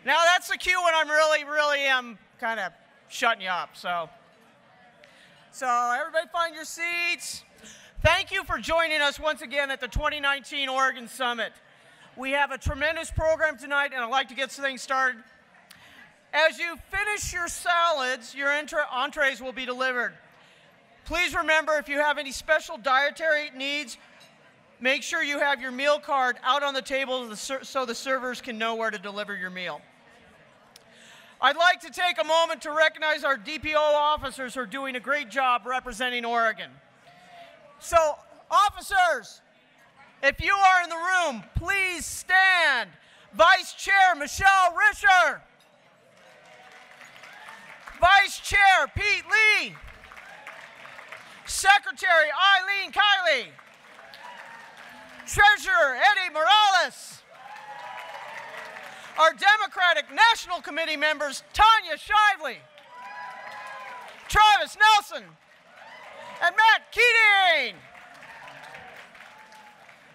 Now that's the cue when I'm really kind of shutting you up. So everybody find your seats. Thank you for joining us once again at the 2019 Oregon Summit. We have a tremendous program tonight, and I'd like to get things started. As you finish your salads, your entrees will be delivered. Please remember, if you have any special dietary needs, make sure you have your meal card out on the table so the servers can know where to deliver your meal. I'd like to take a moment to recognize our DPO officers who are doing a great job representing Oregon. So, officers, if you are in the room, please stand. Vice Chair Michelle Risher. Vice Chair Pete Lee. Secretary Eileen Kiley. Treasurer Eddie Morales. Our Democratic National Committee members Tanya Shively, Travis Nelson, and Matt Keating.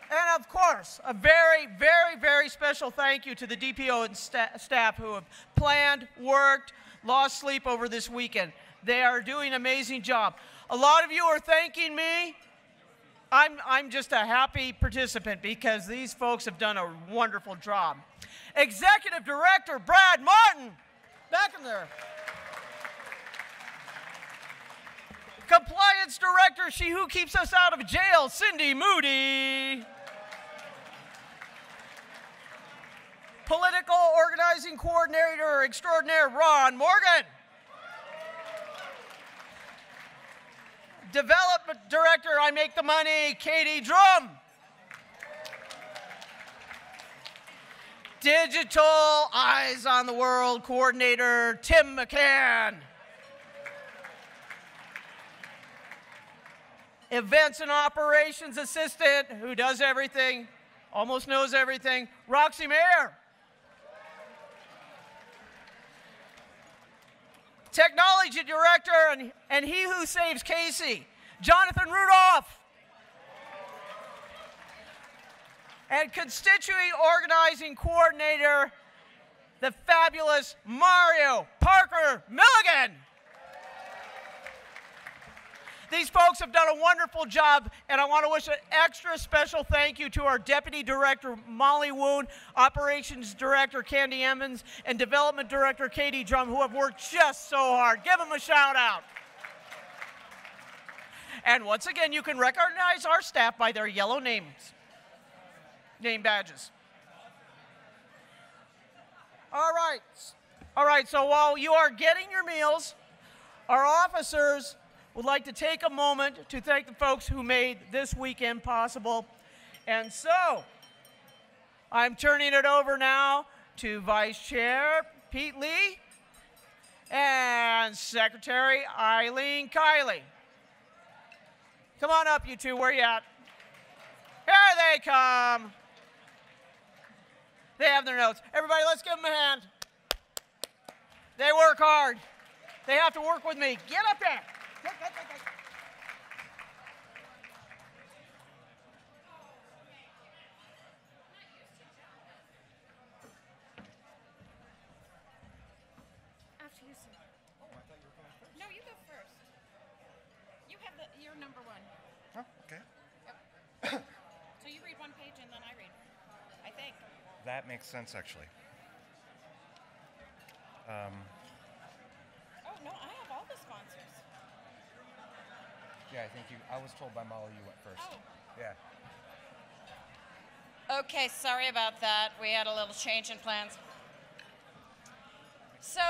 And of course, a very special thank you to the DPO and staff who have planned, worked, lost sleep over this weekend. They are doing an amazing job. A lot of you are thanking me. I'm just a happy participant because these folks have done a wonderful job. Executive Director Brad Martin, back in there. Compliance Director, she who keeps us out of jail, Cindy Moody. Political Organizing Coordinator Extraordinaire, Ron Morgan. Development Director, I Make the Money, Katie Drum. Digital Eyes on the World Coordinator, Tim McCann. Events and Operations Assistant, who does everything, almost knows everything, Roxy Mayer. Technology Director and he who saves Casey, Jonathan Rudolph. And Constituent Organizing Coordinator, the fabulous Mario Parker Milligan. These folks have done a wonderful job, and I want to wish an extra special thank you to our Deputy Director, Molly Woon, Operations Director, Candy Emmons, and Development Director, Katie Drum, who have worked just so hard. Give them a shout out. And once again, you can recognize our staff by their yellow name badges. All right, so while you are getting your meals, our officers would like to take a moment to thank the folks who made this weekend possible. And so, I'm turning it over now to Vice Chair Pete Lee and Secretary Eileen Kiley. Come on up, you two, where you at? Here they come. They have their notes. Everybody, let's give them a hand. They work hard. They have to work with me. Get up there. Get. After you, sir. Oh, I thought you were going first. No, you go first. You have you're number one. Oh, okay. Yep. So you read one page and then I read, I think. That makes sense, actually. Oh, no, I have all the sponsors. Yeah, I think I was told by Molly you went first. Oh. Yeah. Okay, sorry about that. We had a little change in plans. So,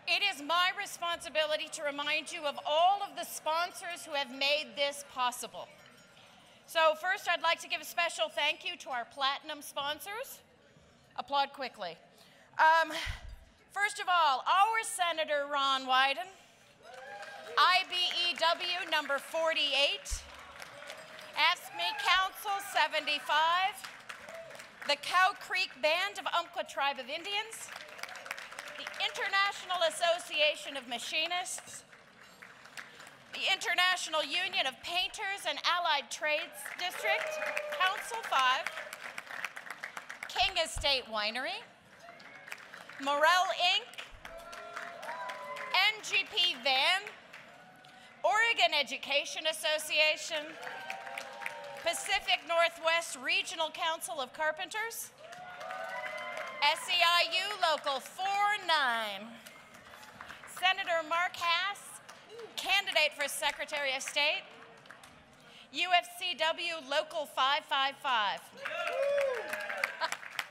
it is my responsibility to remind you of all of the sponsors who have made this possible. So first, I'd like to give a special thank you to our platinum sponsors. Applaud quickly. First of all, our Senator Ron Wyden, IBEW number 48, AFSCME Council 75, the Cow Creek Band of Umpqua Tribe of Indians, the International Association of Machinists, the International Union of Painters and Allied Trades District, Council 5, King Estate Winery, Morel Inc., NGP Van, Oregon Education Association, Pacific Northwest Regional Council of Carpenters, SEIU Local 49, Senator Mark Hass, candidate for Secretary of State, UFCW Local 555.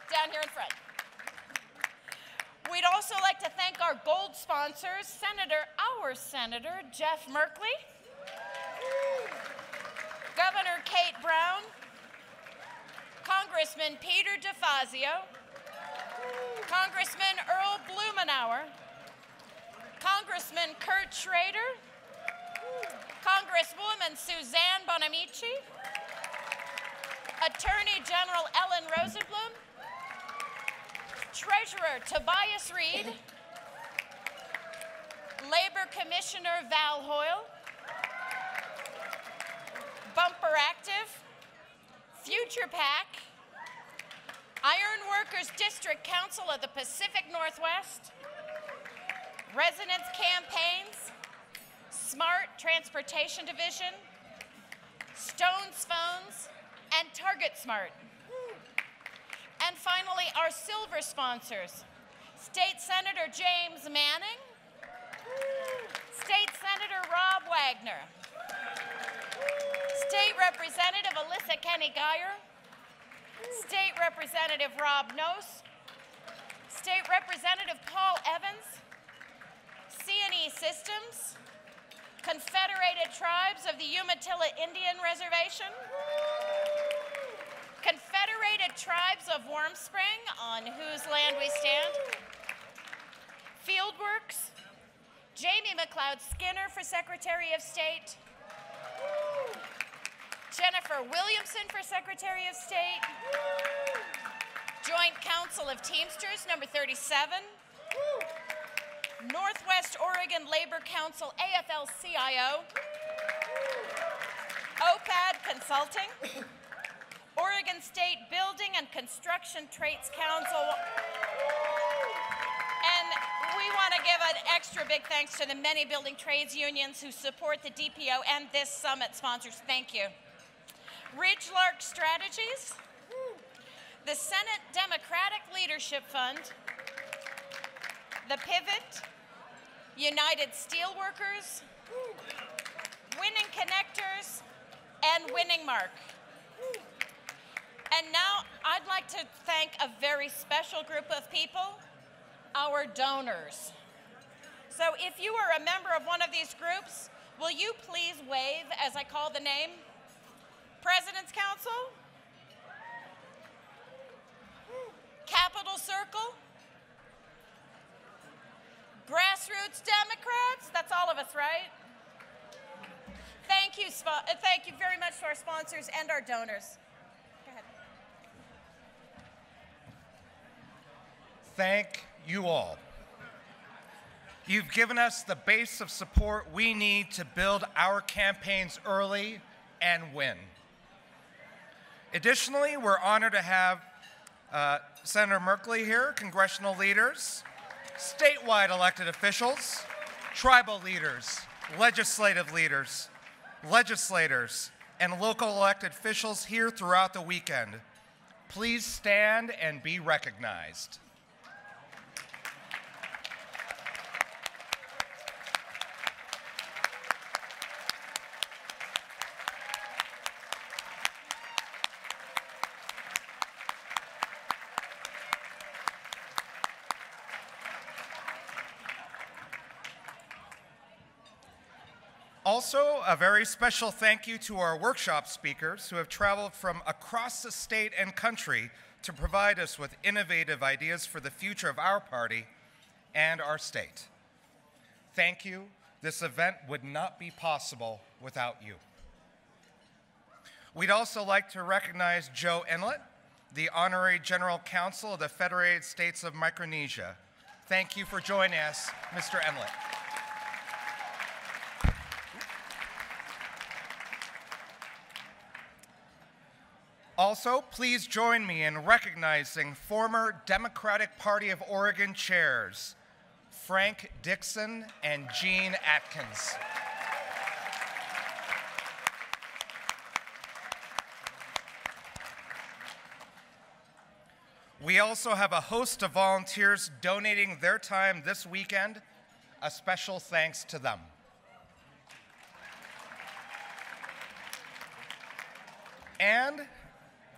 Down here in front. We'd also like to thank our gold sponsors, our Senator, Jeff Merkley, Governor Kate Brown, Congressman Peter DeFazio, Congressman Earl Blumenauer, Congressman Kurt Schrader, Congresswoman Suzanne Bonamici, Attorney General Ellen Rosenblum, Treasurer Tobias Reed, Labor Commissioner Val Hoyle, Bumper Active, Future PAC, Iron Workers District Council of the Pacific Northwest, Residents Campaigns, Smart Transportation Division, Stone's Phones, and Target Smart. And finally, our silver sponsors, State Senator James Manning, State Senator Rob Wagner, State Representative Alyssa Kenny-Geyer, State Representative Rob Nose, State Representative Paul Evans, C&E Systems, Confederated Tribes of the Umatilla Indian Reservation, Confederated Tribes of Warm Spring, on whose land we stand, Fieldworks, Jamie McLeod Skinner for Secretary of State, Jennifer Williamson for Secretary of State, Joint Council of Teamsters, number 37, Northwest Oregon Labor Council, AFL-CIO, OPAD Consulting, Oregon State Building and Construction Trades Council, and we want to give an extra big thanks to the many building trades unions who support the DPO and this summit sponsors. Thank you. Ridgelark Strategies, the Senate Democratic Leadership Fund, the Pivot, United Steelworkers, Winning Connectors, and Winning Mark. And now I'd like to thank a very special group of people, our donors. So if you are a member of one of these groups, will you please wave as I call the name? President's Council, Capital Circle, Grassroots Democrats, that's all of us, right? Thank you very much to our sponsors and our donors. Go ahead. Thank you all. You've given us the base of support we need to build our campaigns early and win. Additionally, we're honored to have Senator Merkley here, congressional leaders, statewide elected officials, tribal leaders, legislative leaders, legislators, and local elected officials here throughout the weekend. Please stand and be recognized. Also, a very special thank you to our workshop speakers who have traveled from across the state and country to provide us with innovative ideas for the future of our party and our state. Thank you. This event would not be possible without you. We'd also like to recognize Joe Inlet, the Honorary General Counsel of the Federated States of Micronesia. Thank you for joining us, Mr. Inlet. Also, please join me in recognizing former Democratic Party of Oregon chairs, Frank Dixon and Gene Atkins. We also have a host of volunteers donating their time this weekend. A special thanks to them. And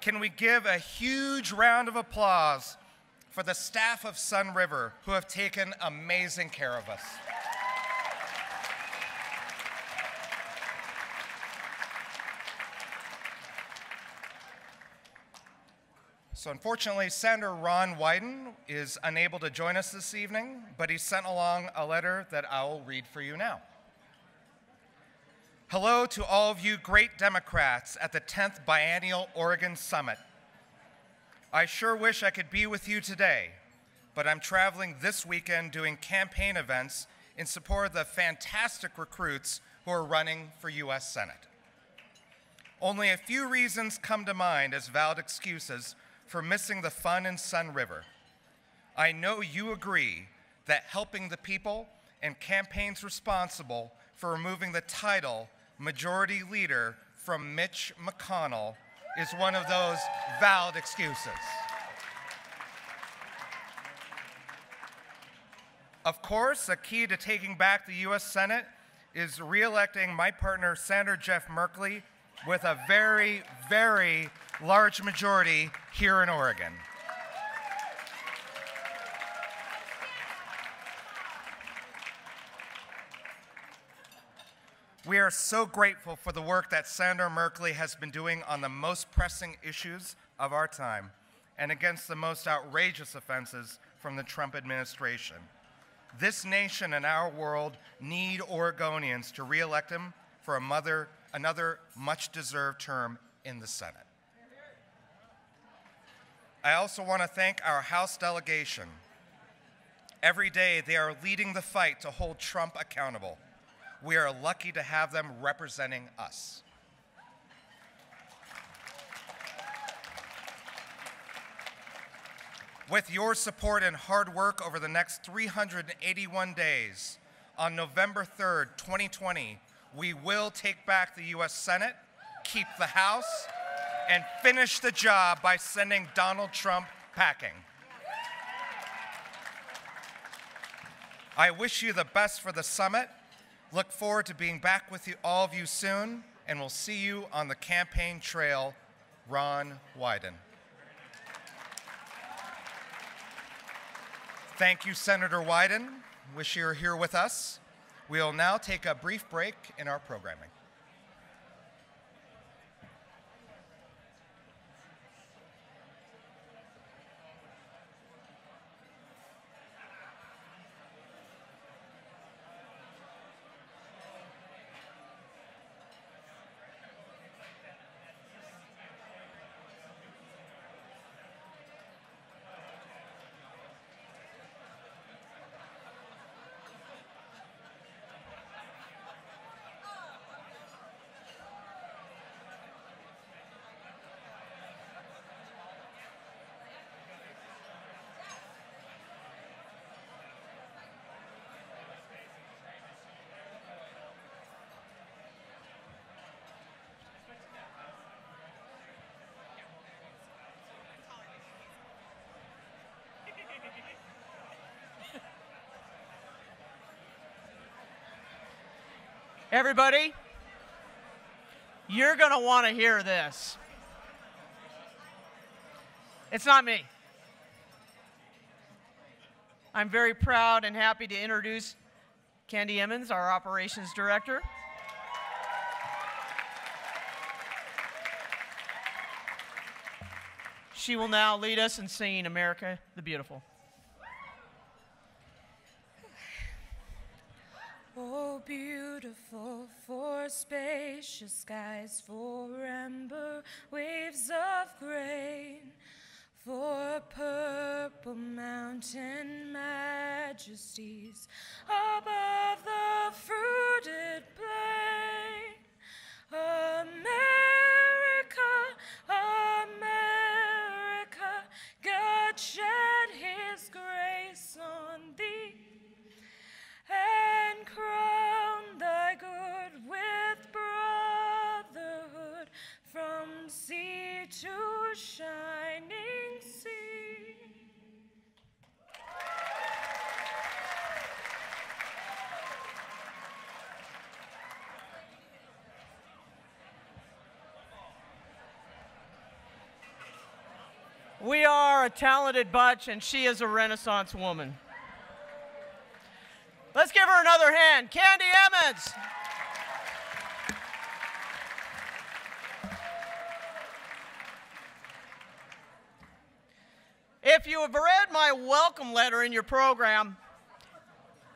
can we give a huge round of applause for the staff of Sun River who have taken amazing care of us. So unfortunately, Senator Ron Wyden is unable to join us this evening, but he sent along a letter that I will read for you now. Hello to all of you great Democrats at the 10th Biennial Oregon Summit. I sure wish I could be with you today, but I'm traveling this weekend doing campaign events in support of the fantastic recruits who are running for U.S. Senate. Only a few reasons come to mind as valid excuses for missing the fun in Sun River. I know you agree that helping the people and campaigns responsible for removing the title Majority Leader from Mitch McConnell is one of those valid excuses. Of course, a key to taking back the U.S. Senate is re-electing my partner, Senator Jeff Merkley, with a very, very large majority here in Oregon. We are so grateful for the work that Senator Merkley has been doing on the most pressing issues of our time and against the most outrageous offenses from the Trump administration. This nation and our world need Oregonians to re-elect him for another much-deserved term in the Senate. I also want to thank our House delegation. Every day they are leading the fight to hold Trump accountable. We are lucky to have them representing us. With your support and hard work over the next 381 days, on November 3rd, 2020, we will take back the U.S. Senate, keep the House, and finish the job by sending Donald Trump packing. I wish you the best for the summit. Look forward to being back with all of you soon, and we'll see you on the campaign trail. Ron Wyden. Thank you, Senator Wyden. Wish you were here with us. We will now take a brief break in our programming. Everybody, you're going to want to hear this. It's not me. I'm very proud and happy to introduce Candy Emmons, our operations director. She will now lead us in singing America the Beautiful. Oh, beautiful for spacious skies, for amber waves of grain, for purple mountain majesties above the fruited plain. America, America. a talented bunch, and she is a Renaissance woman. Let's give her another hand. Candy Emmons. If you have read my welcome letter in your program,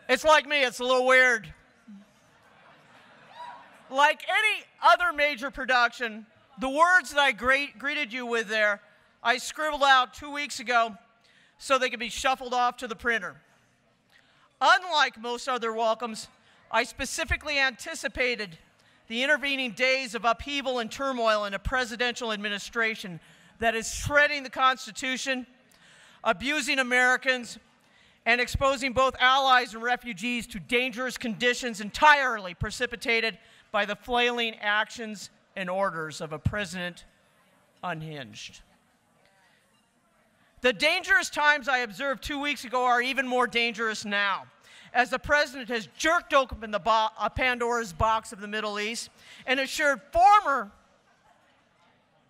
it's like me, it's a little weird. Like any other major production, the words that I greeted you with there, I scribbled out 2 weeks ago so they could be shuffled off to the printer. Unlike most other welcomes, I specifically anticipated the intervening days of upheaval and turmoil in a presidential administration that is shredding the Constitution, abusing Americans, and exposing both allies and refugees to dangerous conditions entirely precipitated by the flailing actions and orders of a president unhinged. The dangerous times I observed 2 weeks ago are even more dangerous now, as the president has jerked open the Pandora's box of the Middle East and assured former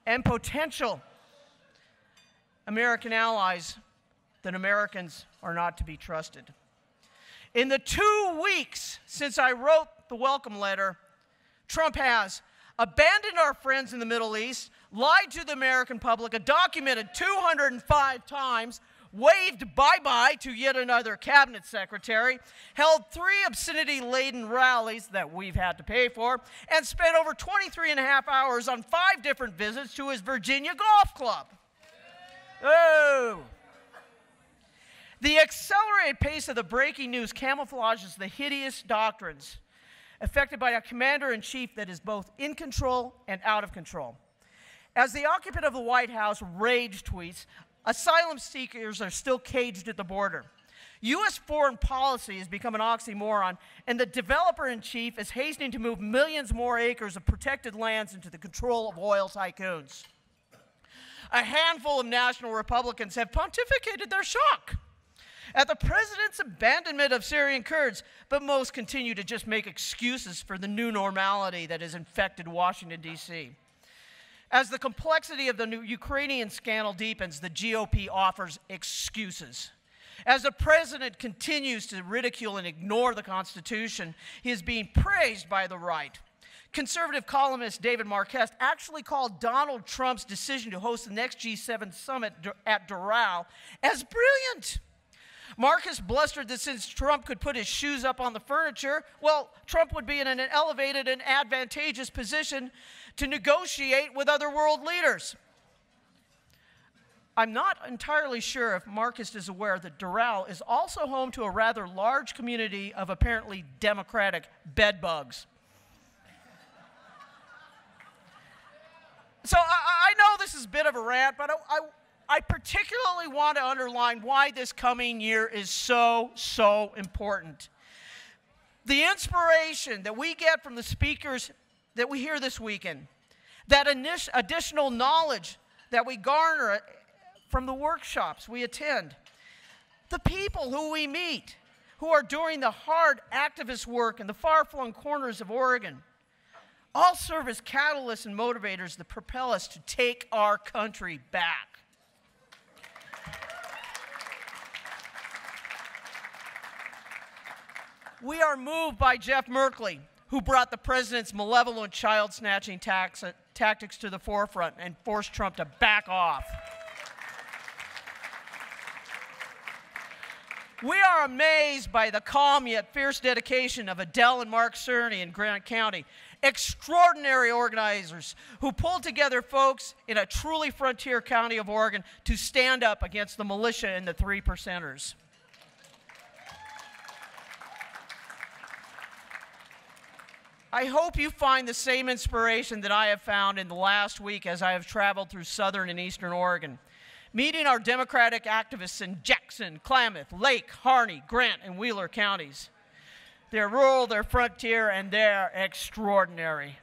and potential American allies that Americans are not to be trusted. In the 2 weeks since I wrote the welcome letter, Trump has abandoned our friends in the Middle East, lied to the American public, documented 205 times, waved bye-bye to yet another cabinet secretary, held 3 obscenity-laden rallies that we've had to pay for, and spent over 23.5 hours on 5 different visits to his Virginia golf club. Oh! The accelerated pace of the breaking news camouflages the hideous doctrines affected by a commander-in-chief that is both in control and out of control. As the occupant of the White House rage tweets, asylum seekers are still caged at the border. U.S. foreign policy has become an oxymoron, and the developer-in-chief is hastening to move millions more acres of protected lands into the control of oil tycoons. A handful of national Republicans have pontificated their shock at the president's abandonment of Syrian Kurds, but most continue to just make excuses for the new normality that has infected Washington, D.C. As the complexity of the new Ukrainian scandal deepens, the GOP offers excuses. As the president continues to ridicule and ignore the Constitution, he is being praised by the right. Conservative columnist David Marquez actually called Donald Trump's decision to host the next G7 summit at Doral as brilliant. Marcus blustered that since Trump could put his shoes up on the furniture, well, Trump would be in an elevated and advantageous position to negotiate with other world leaders. I'm not entirely sure if Marcus is aware that Doral is also home to a rather large community of apparently Democratic bedbugs. So I know this is a bit of a rant, but I particularly want to underline why this coming year is so important. The inspiration that we get from the speakers that we hear this weekend, that additional knowledge that we garner from the workshops we attend, the people who we meet who are doing the hard activist work in the far-flung corners of Oregon, all serve as catalysts and motivators that propel us to take our country back. We are moved by Jeff Merkley, who brought the president's malevolent child-snatching tactics to the forefront and forced Trump to back off. We are amazed by the calm yet fierce dedication of Adele and Mark Cerny in Grant County, extraordinary organizers who pulled together folks in a truly frontier county of Oregon to stand up against the militia and the 3%ers. I hope you find the same inspiration that I have found in the last week as I have traveled through southern and eastern Oregon, meeting our Democratic activists in Jackson, Klamath, Lake, Harney, Grant, and Wheeler counties. They're rural, they're frontier, and they're extraordinary.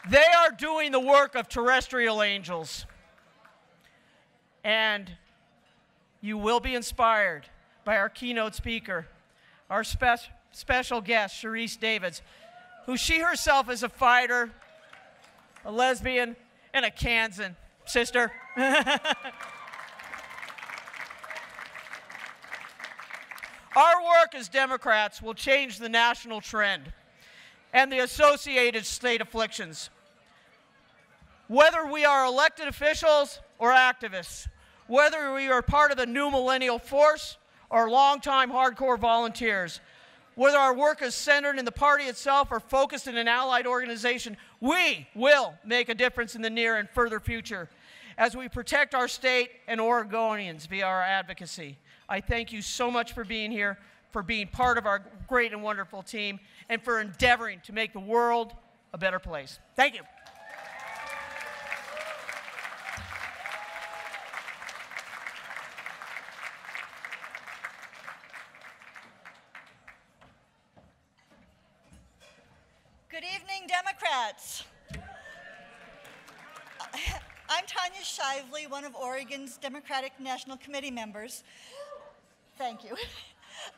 They are doing the work of terrestrial angels. And you will be inspired by our keynote speaker, our special guest, Sharice Davids, who she herself is a fighter, a lesbian, and a Kansan sister. Our work as Democrats will change the national trend and the associated state afflictions. Whether we are elected officials or activists, whether we are part of the new millennial force or longtime hardcore volunteers, whether our work is centered in the party itself or focused in an allied organization, we will make a difference in the near and further future as we protect our state and Oregonians via our advocacy. I thank you so much for being here, for being part of our great and wonderful team, and for endeavoring to make the world a better place. Thank you. Good evening, Democrats. I'm Tanya Shively, one of Oregon's Democratic National Committee members. Thank you.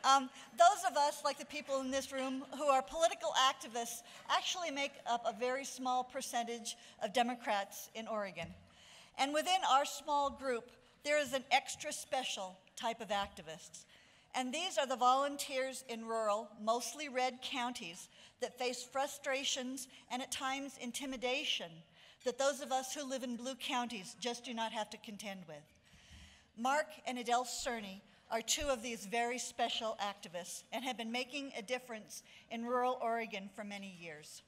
Those of us, like the people in this room, who are political activists, actually make up a very small percentage of Democrats in Oregon. And within our small group, there is an extra special type of activists. And these are the volunteers in rural, mostly red counties that face frustrations and at times intimidation that those of us who live in blue counties just do not have to contend with. Mark and Adele Cerny are two of these very special activists and have been making a difference in rural Oregon for many years.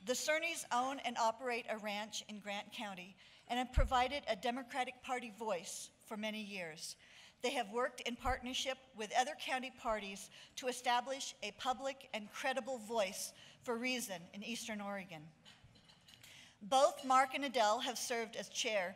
The Cernys own and operate a ranch in Grant County and have provided a Democratic Party voice for many years. They have worked in partnership with other county parties to establish a public and credible voice for reason in Eastern Oregon. Both Mark and Adele have served as chair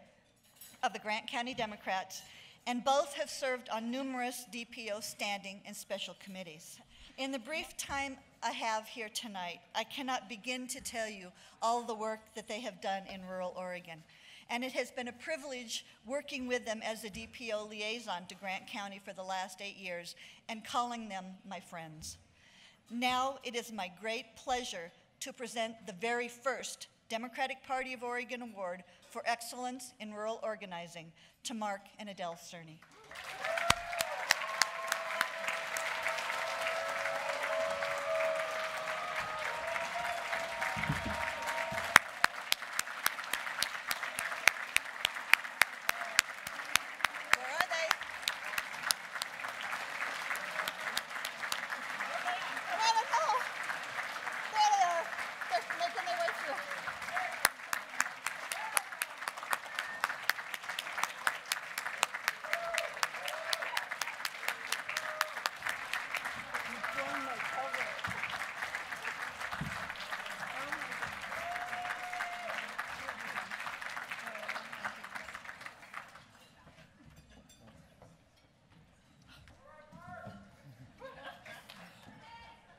of the Grant County Democrats, and both have served on numerous DPO standing and special committees. In the brief time I have here tonight, I cannot begin to tell you all the work that they have done in rural Oregon. And it has been a privilege working with them as a DPO liaison to Grant County for the last 8 years and calling them my friends. Now it is my great pleasure to present the very first Democratic Party of Oregon Award for Excellence in Rural Organizing to Mark and Adele Cerny.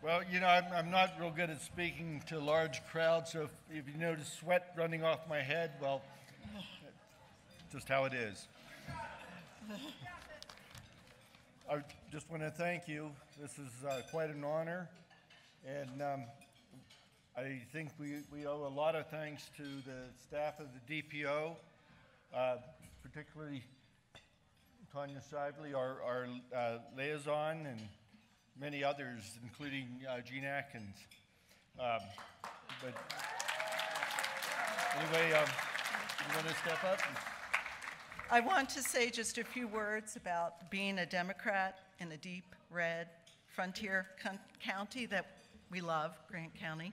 Well, you know, I'm not real good at speaking to large crowds, so if you notice sweat running off my head, well, just how it is. I just want to thank you. This is quite an honor, and I think we owe a lot of thanks to the staff of the DPO, particularly Tanya Shively, our liaison, and many others, including Gene Atkins. But anyway, you want to step up? I want to say just a few words about being a Democrat in a deep red frontier county that we love, Grant County.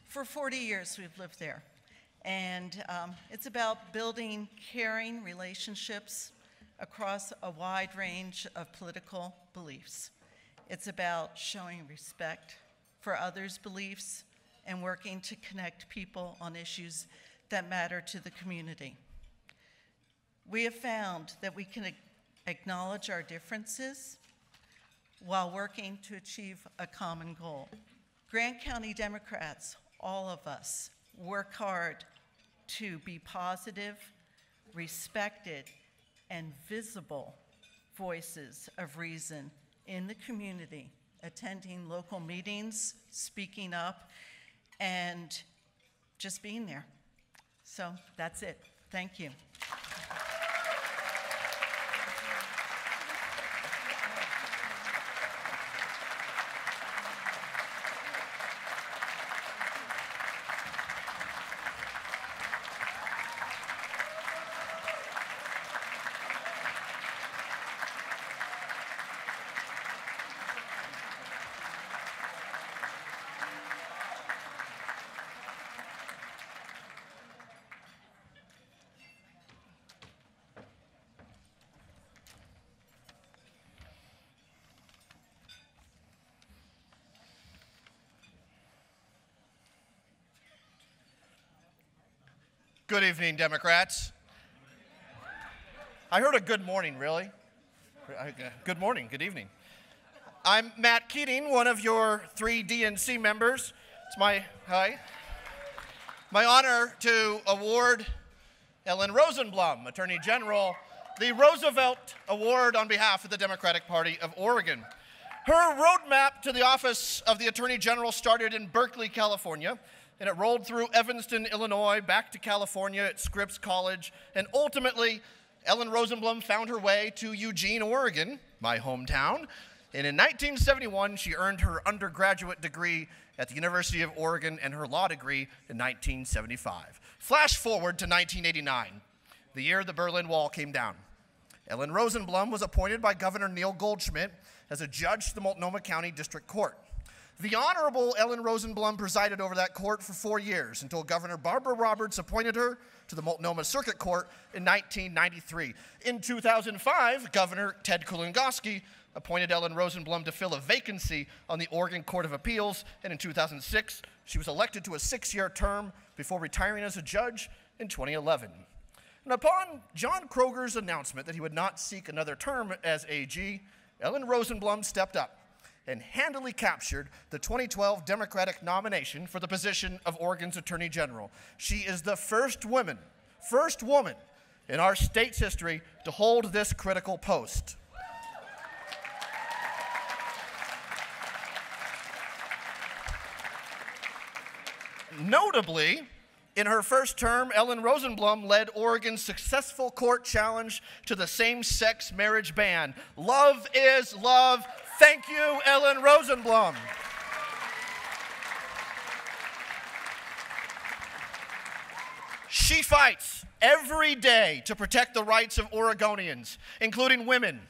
For 40 years we've lived there. And it's about building caring relationships across a wide range of political beliefs. It's about showing respect for others' beliefs and working to connect people on issues that matter to the community. We have found that we can acknowledge our differences while working to achieve a common goal. Grant County Democrats, all of us, work hard to be positive, respected, and visible voices of reason in the community, attending local meetings, speaking up, and just being there. So that's it. Thank you. Good evening, Democrats. I heard a good morning, really? Good morning, good evening. I'm Matt Keating, one of your 3 DNC members. It's my honor to award Ellen Rosenblum, Attorney General, the Roosevelt Award on behalf of the Democratic Party of Oregon. Her roadmap to the office of the Attorney General started in Berkeley, California, and it rolled through Evanston, Illinois, back to California at Scripps College, and ultimately, Ellen Rosenblum found her way to Eugene, Oregon, my hometown, and in 1971, she earned her undergraduate degree at the University of Oregon and her law degree in 1975. Flash forward to 1989, the year the Berlin Wall came down. Ellen Rosenblum was appointed by Governor Neil Goldschmidt as a judge to the Multnomah County District Court. The Honorable Ellen Rosenblum presided over that court for 4 years until Governor Barbara Roberts appointed her to the Multnomah Circuit Court in 1993. In 2005, Governor Ted Kulongoski appointed Ellen Rosenblum to fill a vacancy on the Oregon Court of Appeals, and in 2006, she was elected to a 6-year term before retiring as a judge in 2011. And upon John Kroger's announcement that he would not seek another term as AG, Ellen Rosenblum stepped up and handily captured the 2012 Democratic nomination for the position of Oregon's Attorney General. She is the first woman in our state's history to hold this critical post. Notably, in her first term, Ellen Rosenblum led Oregon's successful court challenge to the same-sex marriage ban. Love is love. Thank you, Ellen Rosenblum. She fights every day to protect the rights of Oregonians, including women,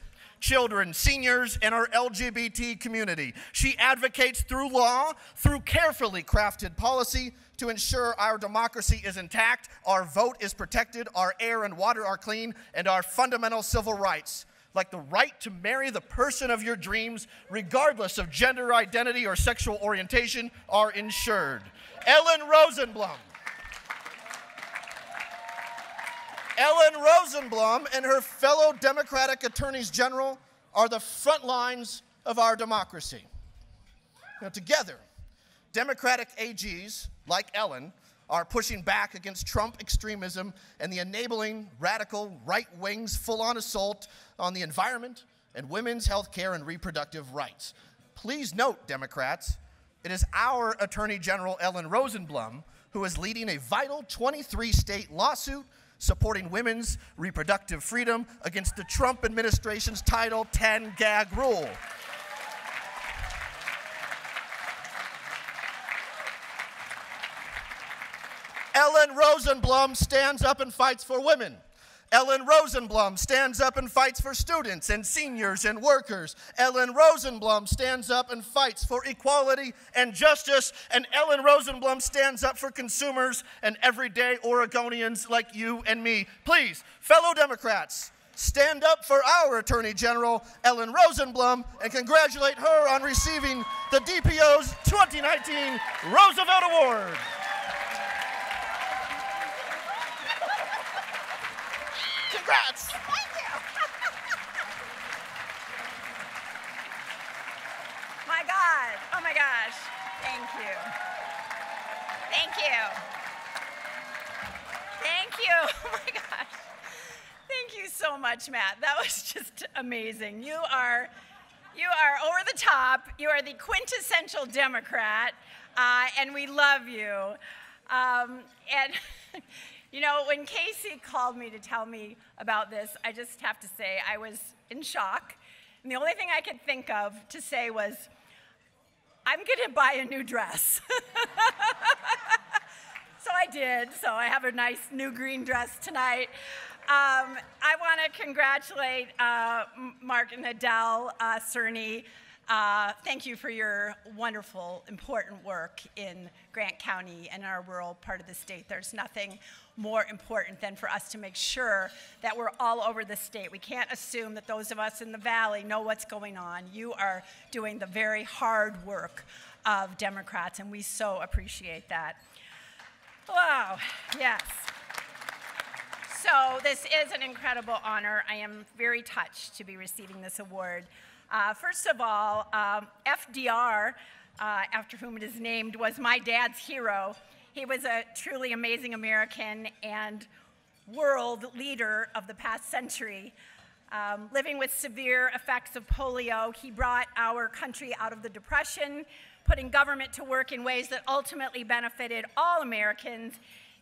children, seniors, and our LGBT community. She advocates through law, through carefully crafted policy, to ensure our democracy is intact, our vote is protected, our air and water are clean, and our fundamental civil rights, like the right to marry the person of your dreams, regardless of gender identity or sexual orientation, are ensured. Ellen Rosenblum. Ellen Rosenblum and her fellow Democratic attorneys general are the front lines of our democracy. Now, together, Democratic AGs like Ellen are pushing back against Trump extremism and the enabling radical right wing's full-on assault on the environment and women's health care and reproductive rights. Please note, Democrats, it is our Attorney General Ellen Rosenblum who is leading a vital 23-state lawsuit supporting women's reproductive freedom against the Trump administration's Title X gag rule. Ellen Rosenblum stands up and fights for women. Ellen Rosenblum stands up and fights for students and seniors and workers. Ellen Rosenblum stands up and fights for equality and justice. And Ellen Rosenblum stands up for consumers and everyday Oregonians like you and me. Please, fellow Democrats, stand up for our Attorney General, Ellen Rosenblum, and congratulate her on receiving the DPO's 2019 Roosevelt Award. Congrats! Thank you. My God. Oh my gosh. Thank you. Thank you. Thank you. Oh my gosh. Thank you so much, Matt. That was just amazing. You are over the top. You are the quintessential Democrat, and we love you. And you know, when Casey called me to tell me about this, I just have to say I was in shock. And the only thing I could think of to say was, I'm going to buy a new dress. So I did. So I have a nice new green dress tonight. I want to congratulate Mark and Adele, Cerny. Thank you for your wonderful, important work in Grant County and our rural part of the state. There's nothing more important than for us to make sure that we're all over the state. We can't assume that those of us in the valley know what's going on. You are doing the very hard work of Democrats, and we so appreciate that. Wow, yes. So this is an incredible honor. I am very touched to be receiving this award. First of all, FDR, after whom it is named, was my dad's hero. He was a truly amazing American and world leader of the past century. Living with severe effects of polio, he brought our country out of the Depression, putting government to work in ways that ultimately benefited all Americans,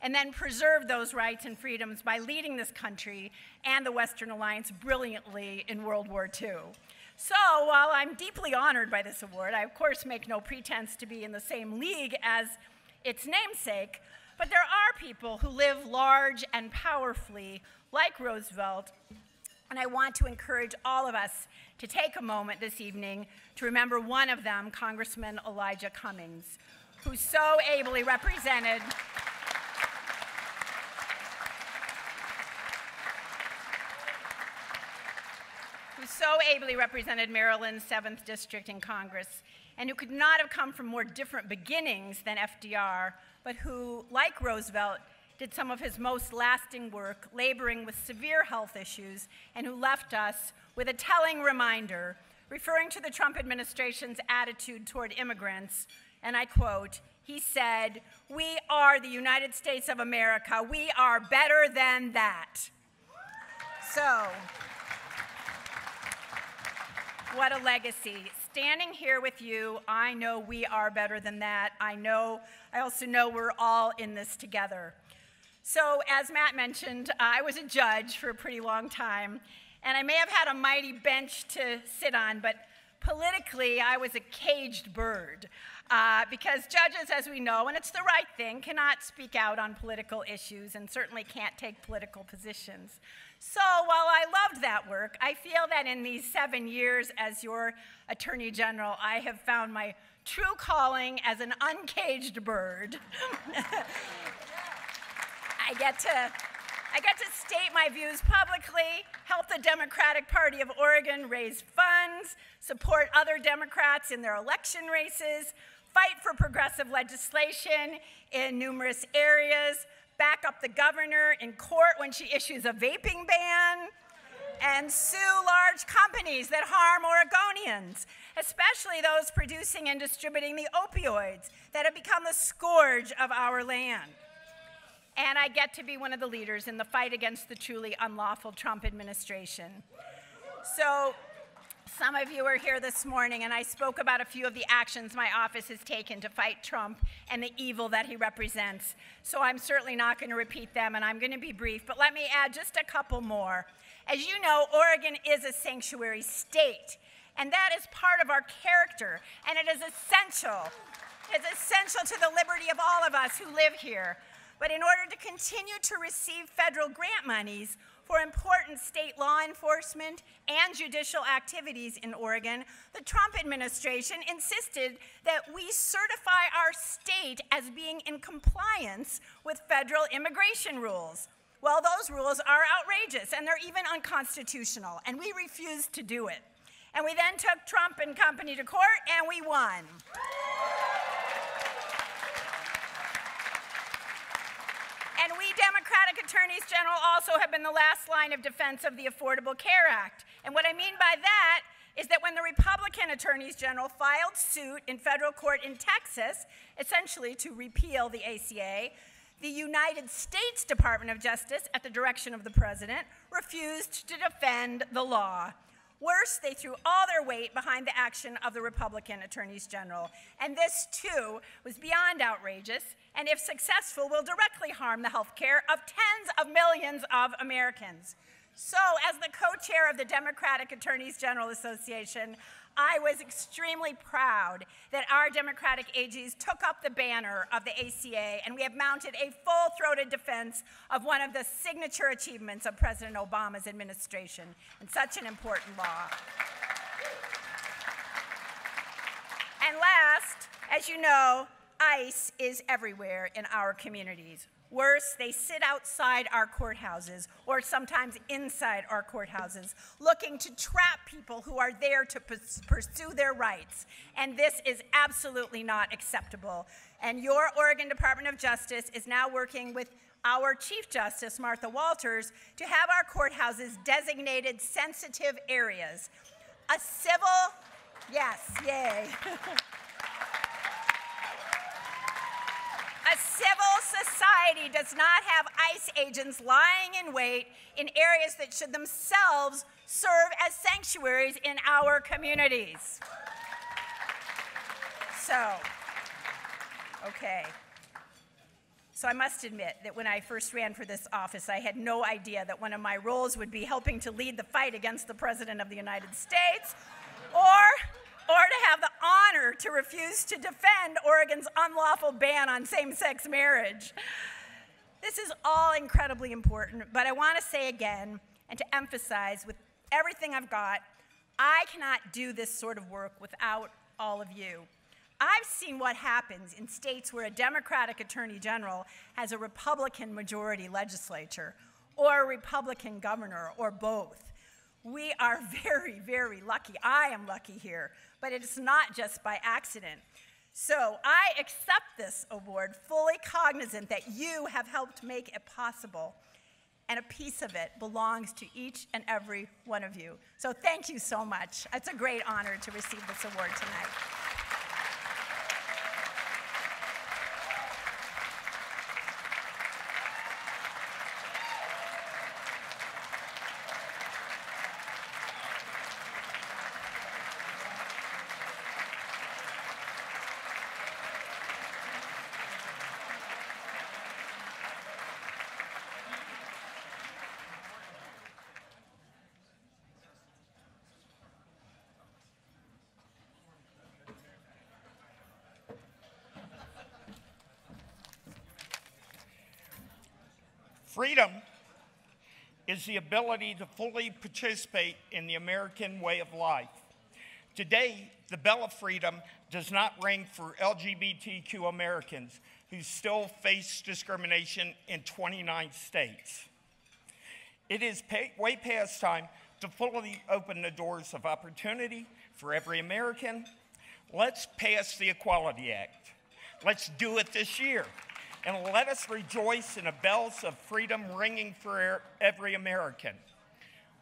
and then preserved those rights and freedoms by leading this country and the Western Alliance brilliantly in World War II. So while I'm deeply honored by this award, I of course make no pretense to be in the same league as its namesake, but there are people who live large and powerfully like Roosevelt, and I want to encourage all of us to take a moment this evening to remember one of them, Congressman Elijah Cummings, who so ably represented Maryland's 7th District in Congress, and who could not have come from more different beginnings than FDR, but who, like Roosevelt, did some of his most lasting work, laboring with severe health issues, and who left us with a telling reminder, referring to the Trump administration's attitude toward immigrants, and I quote, he said, "We are the United States of America. We are better than that." So, what a legacy. Standing here with you, I know we are better than that. I also know we're all in this together. So, as Matt mentioned, I was a judge for a pretty long time, and I may have had a mighty bench to sit on, but politically, I was a caged bird. Because judges, as we know, and it's the right thing, cannot speak out on political issues and certainly can't take political positions. So while I loved that work, I feel that in these 7 years as your Attorney General, I have found my true calling as an uncaged bird. I get to state my views publicly, help the Democratic Party of Oregon raise funds, support other Democrats in their election races, fight for progressive legislation in numerous areas, back up the governor in court when she issues a vaping ban, and sue large companies that harm Oregonians, especially those producing and distributing the opioids that have become the scourge of our land. And I get to be one of the leaders in the fight against the truly unlawful Trump administration. So some of you are here this morning, and I spoke about a few of the actions my office has taken to fight Trump and the evil that he represents. So I'm certainly not going to repeat them, and I'm going to be brief, but let me add just a couple more. As you know, Oregon is a sanctuary state, and that is part of our character, and it is essential. It's essential to the liberty of all of us who live here. But in order to continue to receive federal grant monies for important state law enforcement and judicial activities in Oregon, the Trump administration insisted that we certify our state as being in compliance with federal immigration rules. Well, those rules are outrageous, and they're even unconstitutional, and we refused to do it. And we then took Trump and company to court, and we won. And we Democratic attorneys general also have been the last line of defense of the Affordable Care Act. And what I mean by that is that when the Republican attorneys general filed suit in federal court in Texas, essentially to repeal the ACA, the United States Department of Justice, at the direction of the president, refused to defend the law. Worse, they threw all their weight behind the action of the Republican attorneys general. And this, too, was beyond outrageous, and if successful, will directly harm the health care of tens of millions of Americans. So, as the co-chair of the Democratic Attorneys General Association, I was extremely proud that our Democratic AGs took up the banner of the ACA, and we have mounted a full-throated defense of one of the signature achievements of President Obama's administration, and such an important law. And last, as you know, ICE is everywhere in our communities. Worse, they sit outside our courthouses, or sometimes inside our courthouses, looking to trap people who are there to pursue their rights. And this is absolutely not acceptable. And your Oregon Department of Justice is now working with our Chief Justice, Martha Walters, to have our courthouses designated sensitive areas. A civil, yes, yay. A civil society does not have ICE agents lying in wait in areas that should themselves serve as sanctuaries in our communities. So I must admit that when I first ran for this office, I had no idea that one of my roles would be helping to lead the fight against the President of the United States, or to have the honor to refuse to defend Oregon's unlawful ban on same-sex marriage. This is all incredibly important, but I want to say again, and to emphasize with everything I've got, I cannot do this sort of work without all of you. I've seen what happens in states where a Democratic Attorney General has a Republican majority legislature, or a Republican governor, or both. We are very, very lucky. I am lucky here, but it's not just by accident. So I accept this award fully cognizant that you have helped make it possible, and a piece of it belongs to each and every one of you. So thank you so much. It's a great honor to receive this award tonight. Freedom is the ability to fully participate in the American way of life. Today, the Bell of Freedom does not ring for LGBTQ Americans who still face discrimination in 29 states. It is way past time to fully open the doors of opportunity for every American. Let's pass the Equality Act. Let's do it this year. And let us rejoice in the bells of freedom ringing for every American.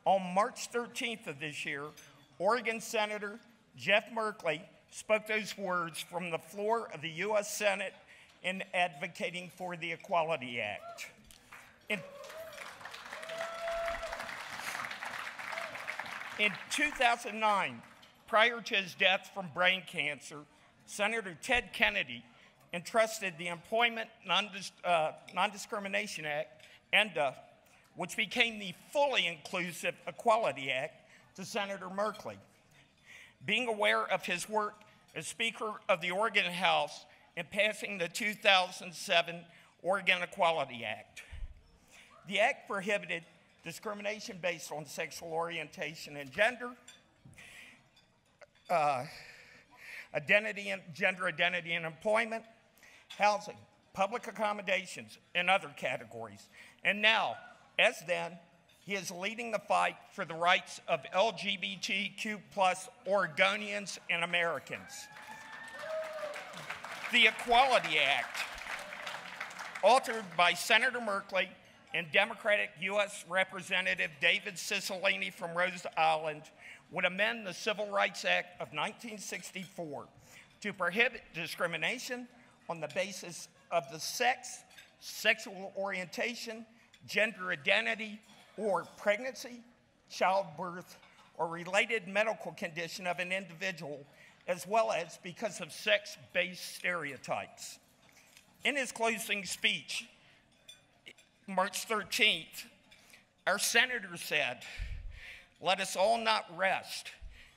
On March 13th of this year, Oregon Senator Jeff Merkley spoke those words from the floor of the U.S. Senate in advocating for the Equality Act. In 2009, prior to his death from brain cancer, Senator Ted Kennedy entrusted the Employment Non-Discrimination Act, ENDA, which became the fully inclusive Equality Act, to Senator Merkley. Being aware of his work as Speaker of the Oregon House in passing the 2007 Oregon Equality Act. The act prohibited discrimination based on sexual orientation and gender, gender identity in employment, housing, public accommodations, and other categories. And now, as then, he is leading the fight for the rights of LGBTQ+ Oregonians and Americans. The Equality Act, authored by Senator Merkley and Democratic U.S. Representative David Cicilline from Rhode Island, would amend the Civil Rights Act of 1964 to prohibit discrimination on the basis of the sex, sexual orientation, gender identity, or pregnancy, childbirth, or related medical condition of an individual, as well as because of sex-based stereotypes. In his closing speech, March 13th, our senator said, "Let us all not rest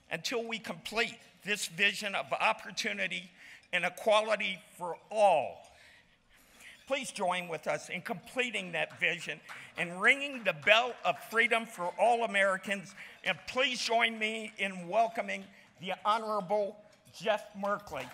until we complete this vision of opportunity and equality for all." Please join with us in completing that vision and ringing the bell of freedom for all Americans. And please join me in welcoming the Honorable Jeff Merkley.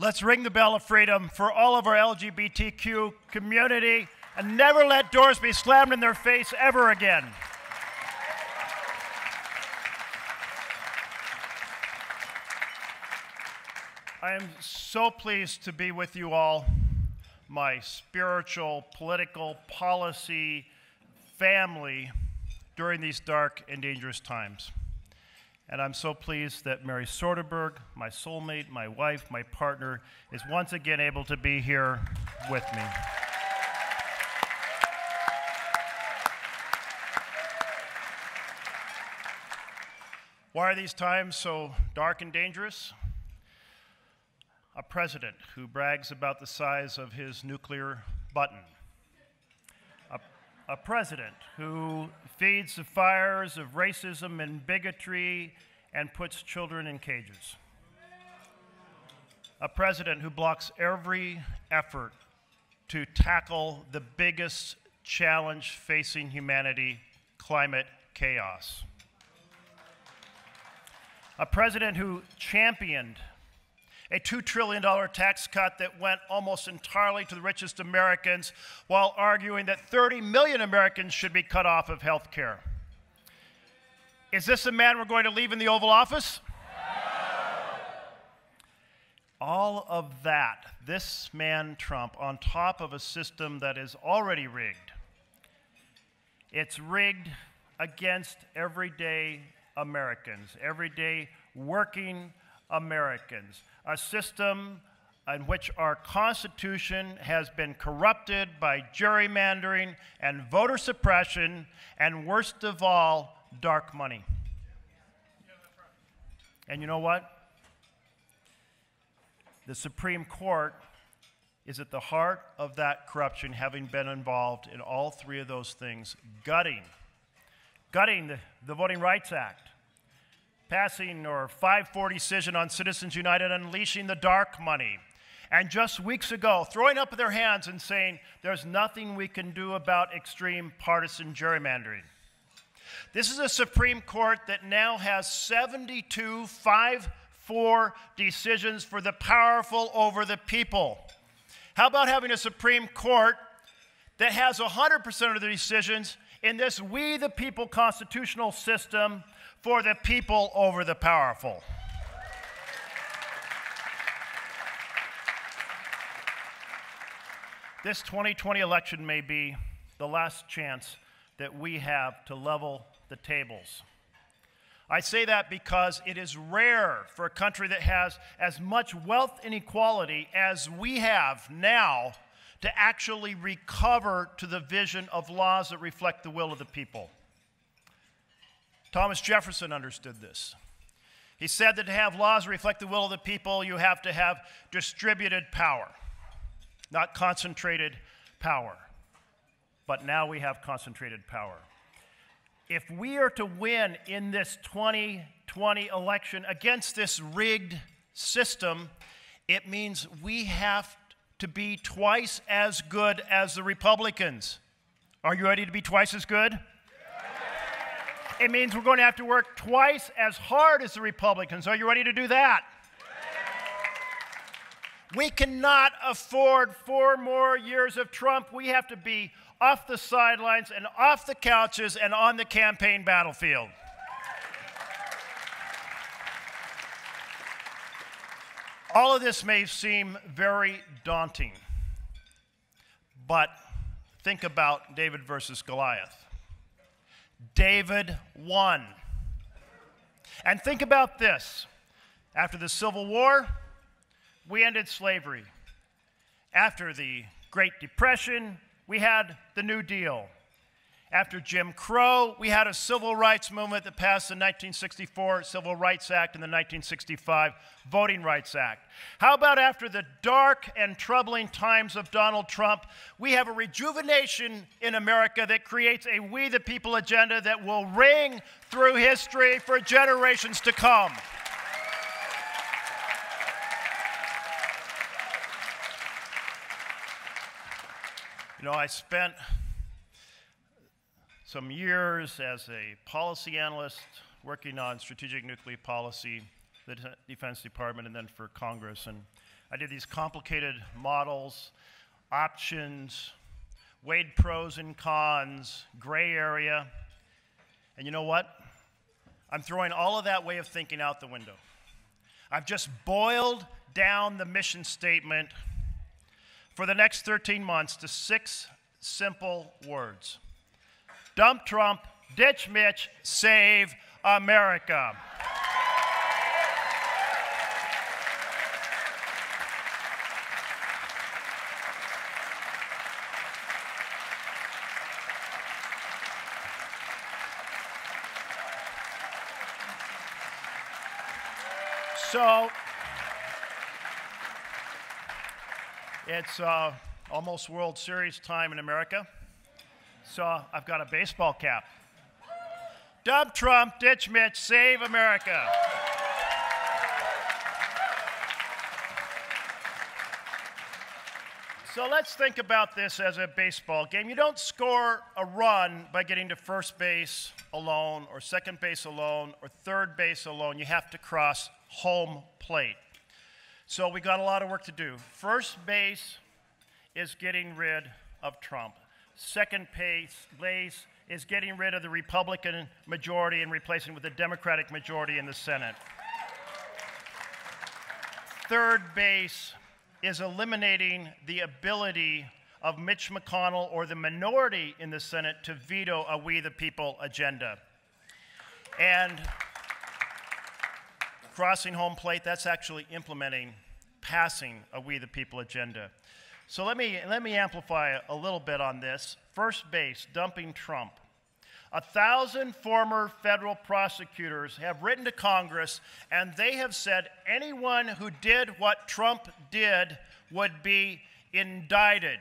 Let's ring the bell of freedom for all of our LGBTQ community and never let doors be slammed in their face ever again. I am so pleased to be with you all, my spiritual, political, policy family during these dark and dangerous times. And I'm so pleased that Mary Soderberg, my soulmate, my wife, my partner, is once again able to be here with me. Why are these times so dark and dangerous? A president who brags about the size of his nuclear button. A president who feeds the fires of racism and bigotry and puts children in cages. A president who blocks every effort to tackle the biggest challenge facing humanity, climate chaos. A president who championed a $2 trillion tax cut that went almost entirely to the richest Americans while arguing that 30 million Americans should be cut off of health care. Is this a man we're going to leave in the Oval Office? All of that, this man, Trump, on top of a system that is already rigged. It's rigged against everyday Americans, everyday working Americans. A system in which our Constitution has been corrupted by gerrymandering and voter suppression, and worst of all, dark money. And you know what? The Supreme Court is at the heart of that corruption, having been involved in all three of those things, gutting the Voting Rights Act, passing or 5-4 decision on Citizens United, unleashing the dark money, and just weeks ago throwing up their hands and saying there's nothing we can do about extreme partisan gerrymandering. This is a Supreme Court that now has 72 5-4 decisions for the powerful over the people. How about having a Supreme Court that has 100% of the decisions in this we the people constitutional system for the people over the powerful? This 2020 election may be the last chance that we have to level the tables. I say that because it is rare for a country that has as much wealth inequality as we have now to actually recover to the vision of laws that reflect the will of the people. Thomas Jefferson understood this. He said that to have laws reflect the will of the people, you have to have distributed power, not concentrated power. But now we have concentrated power. If we are to win in this 2020 election against this rigged system, it means we have to be twice as good as the Republicans. Are you ready to be twice as good? It means we're going to have to work twice as hard as the Republicans. Are you ready to do that? We cannot afford 4 more years of Trump. We have to be off the sidelines and off the couches and on the campaign battlefield. All of this may seem very daunting, but think about David versus Goliath. David won. And think about this. After the Civil War, we ended slavery. After the Great Depression, we had the New Deal. After Jim Crow, we had a civil rights movement that passed the 1964 Civil Rights Act and the 1965 Voting Rights Act. How about after the dark and troubling times of Donald Trump, we have a rejuvenation in America that creates a We the People agenda that will ring through history for generations to come. You know, I spent some years as a policy analyst working on strategic nuclear policy, the Defense Department and then for Congress. And I did these complicated models, options, weighed pros and cons, gray area. And you know what? I'm throwing all of that way of thinking out the window. I've just boiled down the mission statement for the next 13 months to 6 simple words. Dump Trump, ditch Mitch, save America. So, it's almost World Series time in America, so I've got a baseball cap. Dump Trump, ditch Mitch, save America. So let's think about this as a baseball game. You don't score a run by getting to first base alone, or second base alone, or third base alone. You have to cross home plate. So we got a lot of work to do. First base is getting rid of Trump. Second base is getting rid of the Republican majority and replacing it with the Democratic majority in the Senate. Third base is eliminating the ability of Mitch McConnell or the minority in the Senate to veto a We the People agenda. And crossing home plate, that's actually implementing, passing a We the People agenda. So let me amplify a little bit on this. First base, dumping Trump. 1,000 former federal prosecutors have written to Congress, and they have said anyone who did what Trump did would be indicted.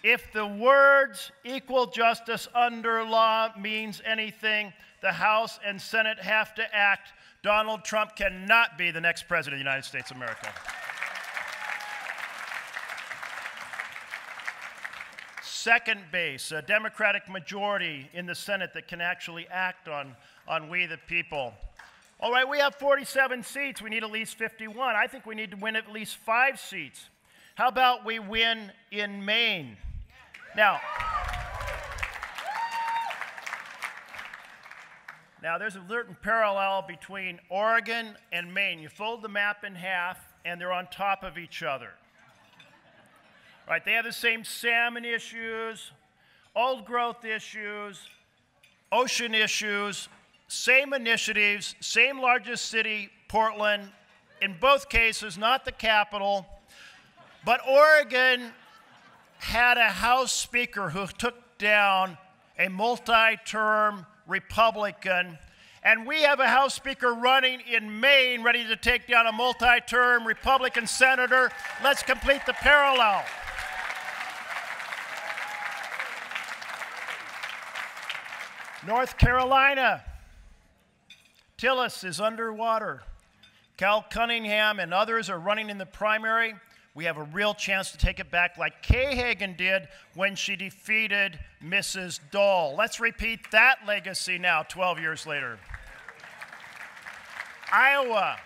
If the words equal justice under law means anything, the House and Senate have to act. Donald Trump cannot be the next president of the United States of America. Second base, a Democratic majority in the Senate that can actually act on We the People. All right, we have 47 seats. We need at least 51. I think we need to win at least 5 seats. How about we win in Maine? Now, there's a certain parallel between Oregon and Maine. You fold the map in half, and they're on top of each other. Right, they have the same salmon issues, old growth issues, ocean issues, same initiatives, same largest city, Portland. In both cases, not the capital. But Oregon had a House Speaker who took down a multi-term Republican. And we have a House Speaker running in Maine ready to take down a multi-term Republican senator. Let's complete the parallel. North Carolina, Tillis is underwater. Cal Cunningham and others are running in the primary. We have a real chance to take it back like Kay Hagan did when she defeated Mrs. Dole. Let's repeat that legacy now, 12 years later. Iowa,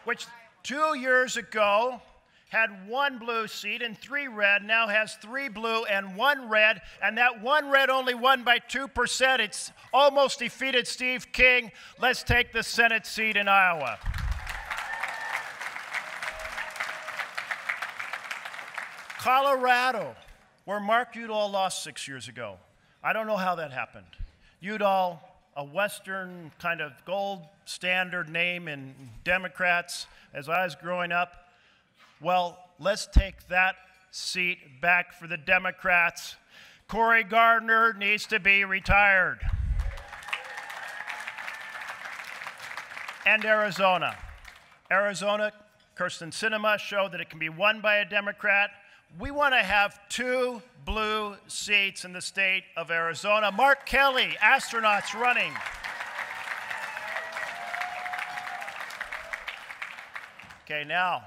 which 2 years ago had 1 blue seat and 3 red, now has 3 blue and 1 red, and that 1 red only won by 2%. It's almost defeated Steve King. Let's take the Senate seat in Iowa. Colorado, where Mark Udall lost 6 years ago. I don't know how that happened. Udall, a Western kind of gold standard name in Democrats as I was growing up. Well, let's take that seat back for the Democrats. Cory Gardner needs to be retired. And Arizona. Arizona, Kirsten Sinema showed that it can be won by a Democrat. We want to have 2 blue seats in the state of Arizona. Mark Kelly, astronauts running. Okay, now,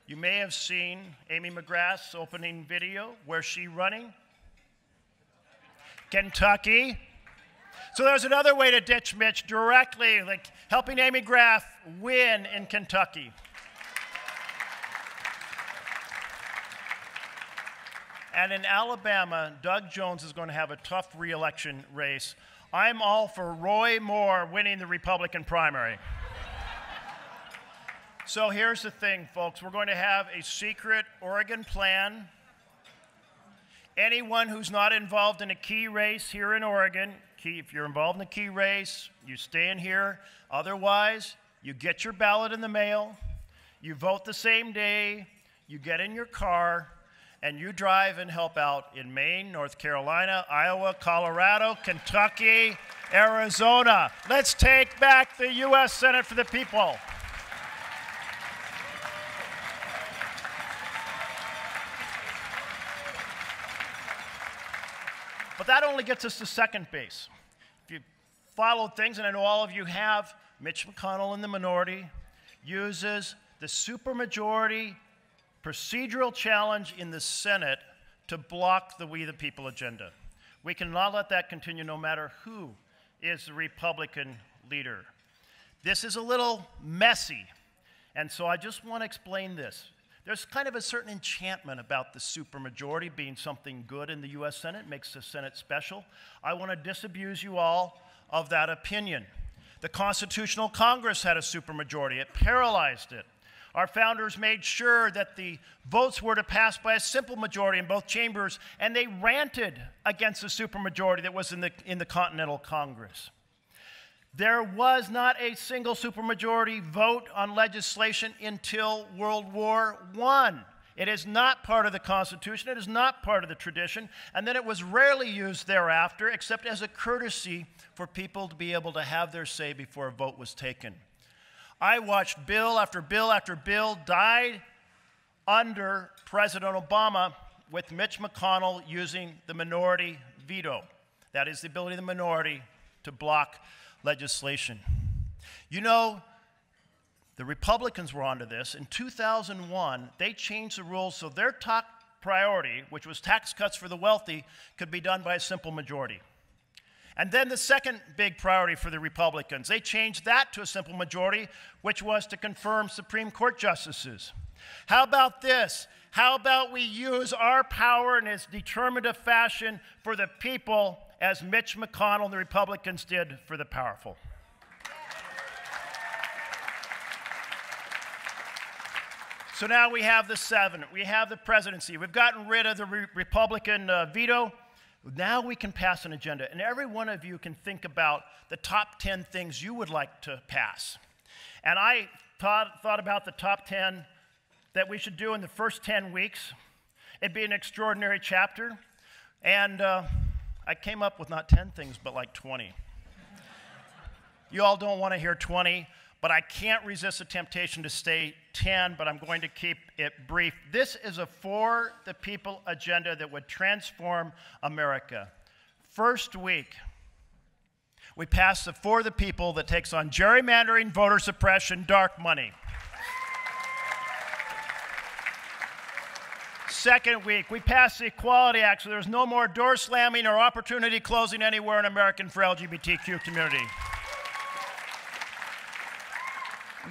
you may have seen Amy McGrath's opening video. Where's she running? Kentucky. So there's another way to ditch Mitch directly, like helping Amy Graff win in Kentucky. And in Alabama, Doug Jones is going to have a tough re-election race. I'm all for Roy Moore winning the Republican primary. So here's the thing, folks. We're going to have a secret Oregon plan. Anyone who's not involved in a key race here in Oregon, if you're involved in a key race, you stay in here. Otherwise, you get your ballot in the mail, you vote the same day, you get in your car, and you drive and help out in Maine, North Carolina, Iowa, Colorado, Kentucky, Arizona. Let's take back the U.S. Senate for the people. But that only gets us to second base. If you followed things, and I know all of you have, Mitch McConnell in the minority uses the supermajority procedural challenge in the Senate to block the We the People agenda. We cannot let that continue no matter who is the Republican leader. This is a little messy, and so I just want to explain this. There's kind of a certain enchantment about the supermajority being something good in the U.S. Senate. It makes the Senate special. I want to disabuse you all of that opinion. The Constitutional Congress had a supermajority. It paralyzed it. Our founders made sure that the votes were to pass by a simple majority in both chambers, and they ranted against the supermajority that was in the Continental Congress. There was not a single supermajority vote on legislation until World War I. It is not part of the Constitution. It is not part of the tradition. And then it was rarely used thereafter, except as a courtesy for people to be able to have their say before a vote was taken. I watched bill after bill after bill die under President Obama with Mitch McConnell using the minority veto. That is the ability of the minority to block legislation. You know, the Republicans were onto this. In 2001, they changed the rules so their top priority, which was tax cuts for the wealthy, could be done by a simple majority. And then the second big priority for the Republicans, they changed that to a simple majority, which was to confirm Supreme Court justices. How about this? How about we use our power in as determined a fashion for the people as Mitch McConnell and the Republicans did for the powerful? So now we have the Senate, we have the presidency, we've gotten rid of the Republican veto. Now we can pass an agenda, and every one of you can think about the top 10 things you would like to pass. And I thought about the top 10 that we should do in the first 10 weeks. It'd be an extraordinary chapter, and I came up with not 10 things, but like 20. You all don't want to hear 20, but I can't resist the temptation to say 10, but I'm going to keep it brief. This is a For the People agenda that would transform America. First week, we passed the For the People that takes on gerrymandering, voter suppression, dark money. Second week, we passed the Equality Act, so there's no more door slamming or opportunity closing anywhere in America for LGBTQ community.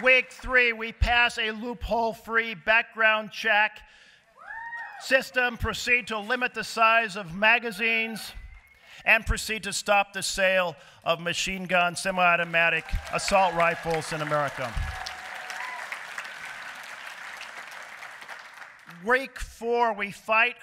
Week 3, we pass a loophole-free background check system, proceed to limit the size of magazines, and proceed to stop the sale of machine gun, semi-automatic assault rifles in America. Week 4, we fight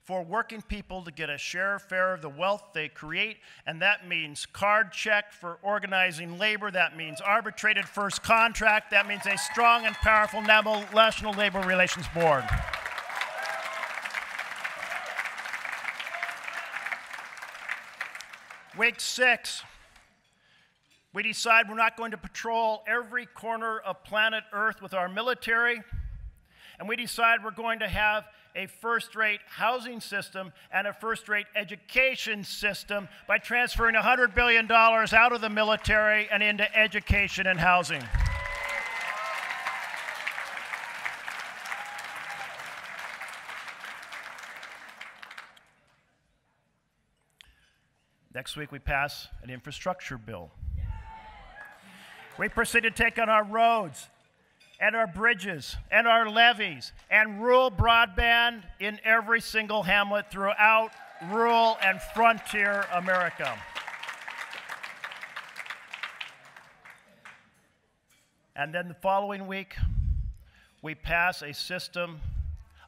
for working people to get a share of the wealth they create, and that means card check for organizing labor, that means arbitrated first contract, that means a strong and powerful National Labor Relations Board. Week 6, we decide we're not going to patrol every corner of planet Earth with our military, and we decide we're going to have a first-rate housing system and a first-rate education system by transferring $100 billion out of the military and into education and housing. Next week we pass an infrastructure bill. We proceed to take on our roads and our bridges and our levees and rural broadband in every single hamlet throughout rural and frontier America. And then the following week, we pass a system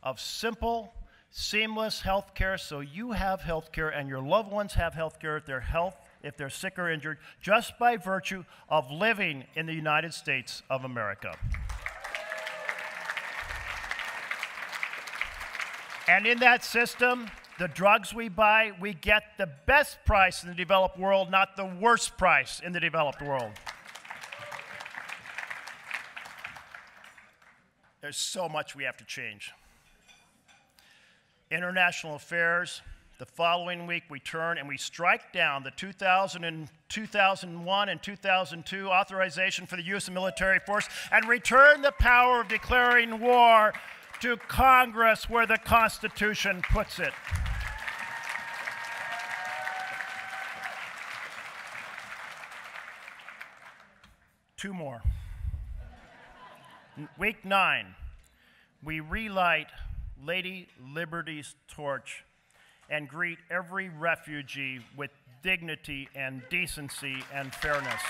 of simple, seamless health care so you have health care and your loved ones have health care if they're sick or injured, just by virtue of living in the United States of America. And in that system, the drugs we buy, we get the best price in the developed world, not the worst price in the developed world. There's so much we have to change. International affairs, the following week we turn and we strike down the 2001 and 2002 authorization for the use of military force and return the power of declaring war to Congress where the Constitution puts it. Two more. Week 9, we relight Lady Liberty's torch and greet every refugee with dignity and decency and fairness.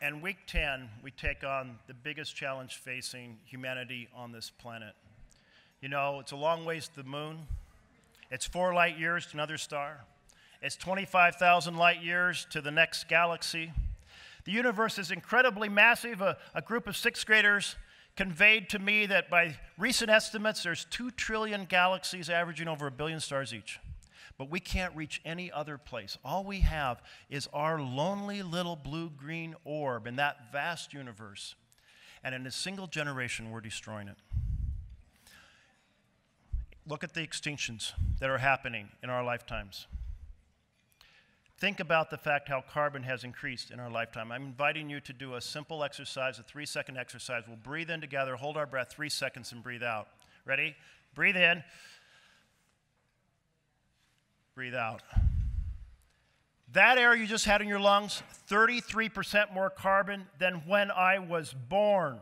And week 10, we take on the biggest challenge facing humanity on this planet. You know, it's a long ways to the moon. It's 4 light years to another star. It's 25,000 light years to the next galaxy. The universe is incredibly massive. A group of 6th graders conveyed to me that by recent estimates, there's 2 trillion galaxies averaging over 1 billion stars each. But we can't reach any other place. All we have is our lonely little blue-green orb in that vast universe. And in a single generation, we're destroying it. Look at the extinctions that are happening in our lifetimes. Think about the fact how carbon has increased in our lifetime. I'm inviting you to do a simple exercise, a 3-second exercise. We'll breathe in together, hold our breath 3 seconds, and breathe out. Ready? Breathe in. Breathe out. That air you just had in your lungs, 33% more carbon than when I was born.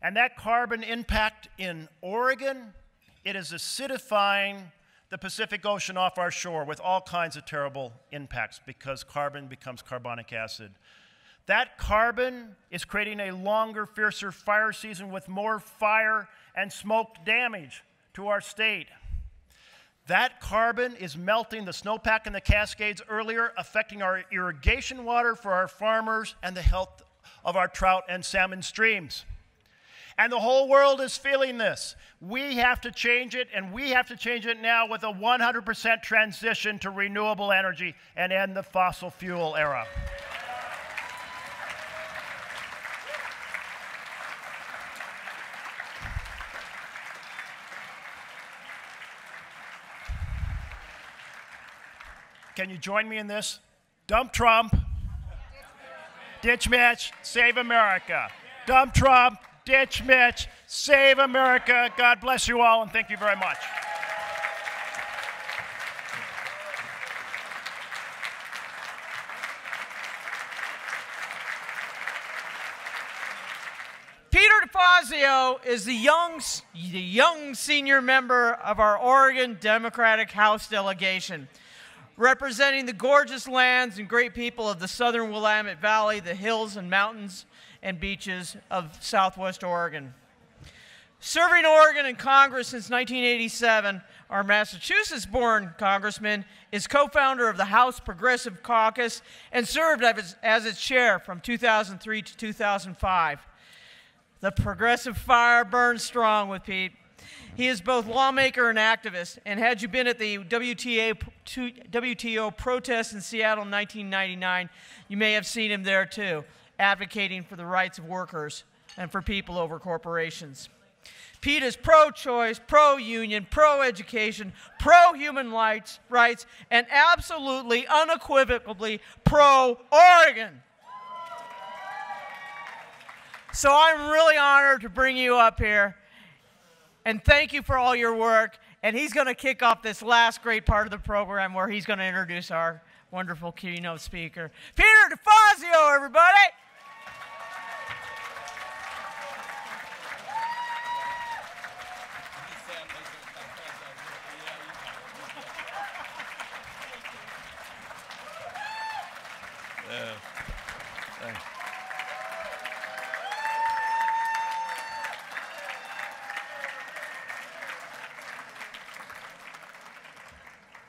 And that carbon impact in Oregon, it is acidifying the Pacific Ocean off our shore with all kinds of terrible impacts because carbon becomes carbonic acid. That carbon is creating a longer, fiercer fire season with more fire and smoke damage to our state. That carbon is melting the snowpack in the Cascades earlier, affecting our irrigation water for our farmers and the health of our trout and salmon streams. And the whole world is feeling this. We have to change it, and we have to change it now with a 100% transition to renewable energy and end the fossil fuel era. Can you join me in this? Dump Trump. Ditch Mitch. Save America. Dump Trump. Ditch Mitch. Save America. God bless you all, and thank you very much. Peter DeFazio is the young senior member of our Oregon Democratic House delegation, representing the gorgeous lands and great people of the southern Willamette Valley, the hills and mountains and beaches of Southwest Oregon. Serving Oregon in Congress since 1987, our Massachusetts-born Congressman is co-founder of the House Progressive Caucus and served as its chair from 2003 to 2005. The progressive fire burns strong with Pete. He is both lawmaker and activist, and had you been at the WTO protest in Seattle in 1999, you may have seen him there too, advocating for the rights of workers and for people over corporations. Pete is pro-choice, pro-union, pro-education, pro-human rights, and absolutely, unequivocally pro-Oregon. So I'm really honored to bring you up here. And thank you for all your work. And he's going to kick off this last great part of the program where he's going to introduce our wonderful keynote speaker, Peter DeFazio, everybody.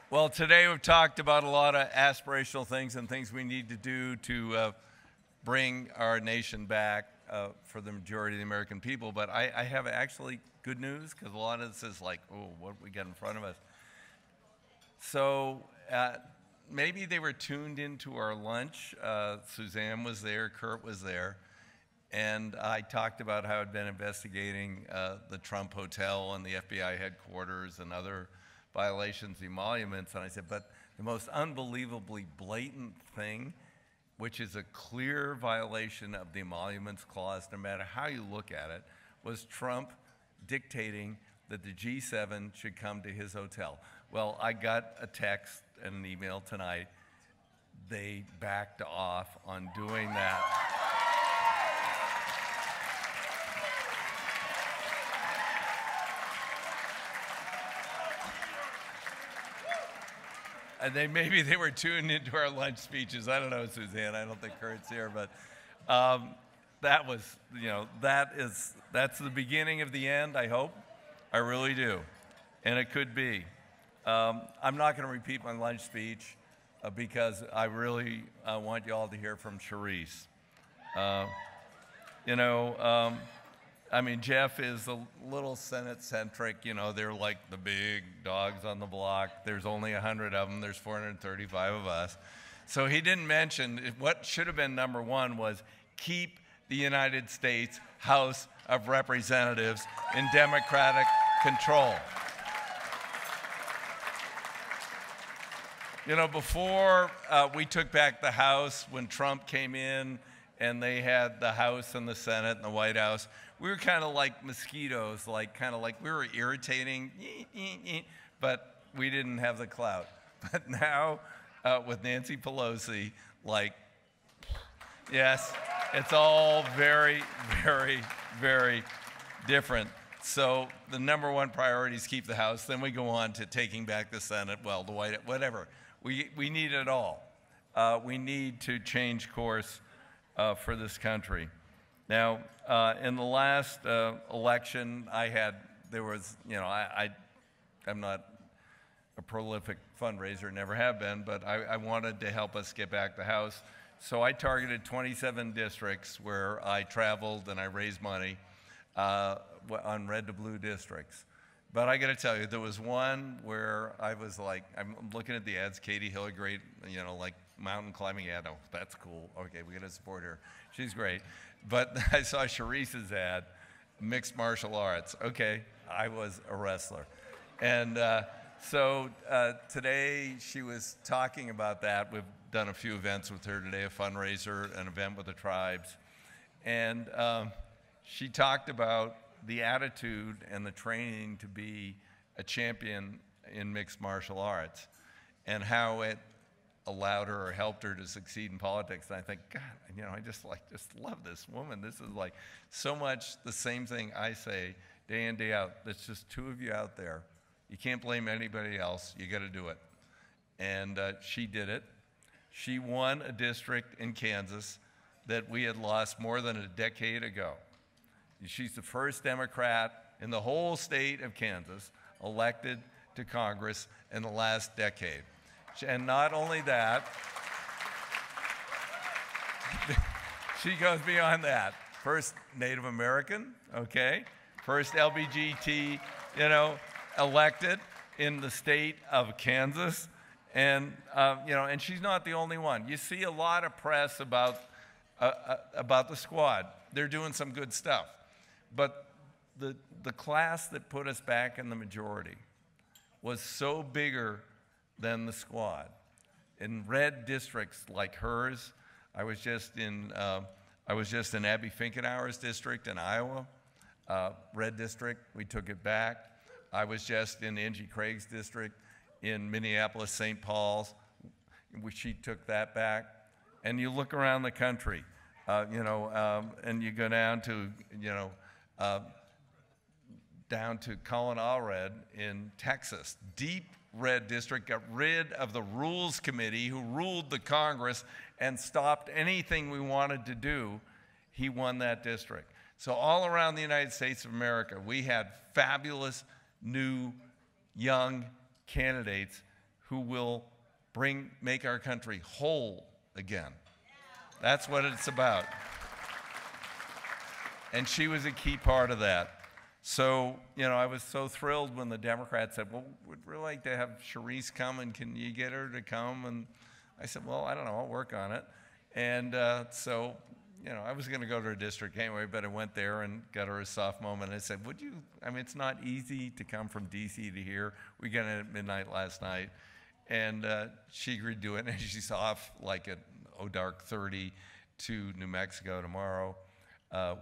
Well, today we've talked about a lot of aspirational things and things we need to do to bring our nation back for the majority of the American people. But I have actually good news, because a lot of this is like, oh, what we got in front of us. So maybe they were tuned into our lunch. Suzanne was there, Kurt was there. And I talked about how I'd been investigating the Trump Hotel and the FBI headquarters and other violations, emoluments, and I said, but the most unbelievably blatant thing, which is a clear violation of the emoluments clause, no matter how you look at it, was Trump dictating that the G7 should come to his hotel. Well, I got a text and an email tonight. They backed off on doing that. And maybe they were tuned into our lunch speeches. I don't know, Suzanne. I don't think Kurt's here, but that was, that's the beginning of the end, I hope. I really do. And it could be. I'm not going to repeat my lunch speech because I really want you all to hear from Sharice. I mean, Jeff is a little Senate-centric. They're like the big dogs on the block. There's only 100 of them. There's 435 of us. So he didn't mention what should have been number one was keep the United States House of Representatives in Democratic control. Before we took back the House, when Trump came in and they had the House and the Senate and the White House, we were kind of like mosquitoes, kind of like we were irritating, but we didn't have the clout. But now, with Nancy Pelosi, yes, it's all very, very, very different. So the number one priority is keep the House. Then we go on to taking back the Senate, well, the White House, whatever. We need it all. We need to change course for this country. Now, in the last election, I'm not a prolific fundraiser, never have been, but I wanted to help us get back the House. So I targeted 27 districts where I traveled and I raised money on red to blue districts. But I got to tell you, there was one where I was like, I'm looking at the ads, Katie Hill, great, mountain climbing ad. Oh, that's cool. Okay, we got to support her. She's great. But I saw Sharice's ad, mixed martial arts. Okay, I was a wrestler. And so today she was talking about that. We've done a few events with her today, a fundraiser, an event with the tribes. And she talked about the attitude and the training to be a champion in mixed martial arts and how it allowed her or helped her to succeed in politics. And I think, God, I just love this woman. This is like so much the same thing I say day in, day out. There's just two of you out there. You can't blame anybody else. You got to do it. And she did it. She won a district in Kansas that we had lost more than a decade ago. She's the first Democrat in the whole state of Kansas elected to Congress in the last decade. And not only that, she goes beyond that. First Native American, okay? First LGBT, elected in the state of Kansas. And, and she's not the only one. You see a lot of press about the squad. They're doing some good stuff. But the class that put us back in the majority was so bigger than the squad. In red districts like hers, I was just in I was just in Abby Finkenauer's district in Iowa, red district. We took it back. I was just in Angie Craig's district in Minneapolis, St. Paul's. She took that back. And you look around the country, and you go down to, down to Colin Allred in Texas. Deep red district, got rid of the Rules Committee who ruled the Congress and stopped anything we wanted to do. He won that district. So all around the United States of America, we had fabulous new young candidates who will make our country whole again. That's what it's about. And she was a key part of that. So, I was so thrilled when the Democrats said, well, we'd really like to have Sharice come, and can you get her to come? And I said, well, I don't know, I'll work on it. And so, I was going to go to her district anyway, but I went there and got her a soft moment. I said, would you, it's not easy to come from D.C. to here. We got in at midnight last night. And she agreed to do it, and she's off like at dark 30 to New Mexico tomorrow.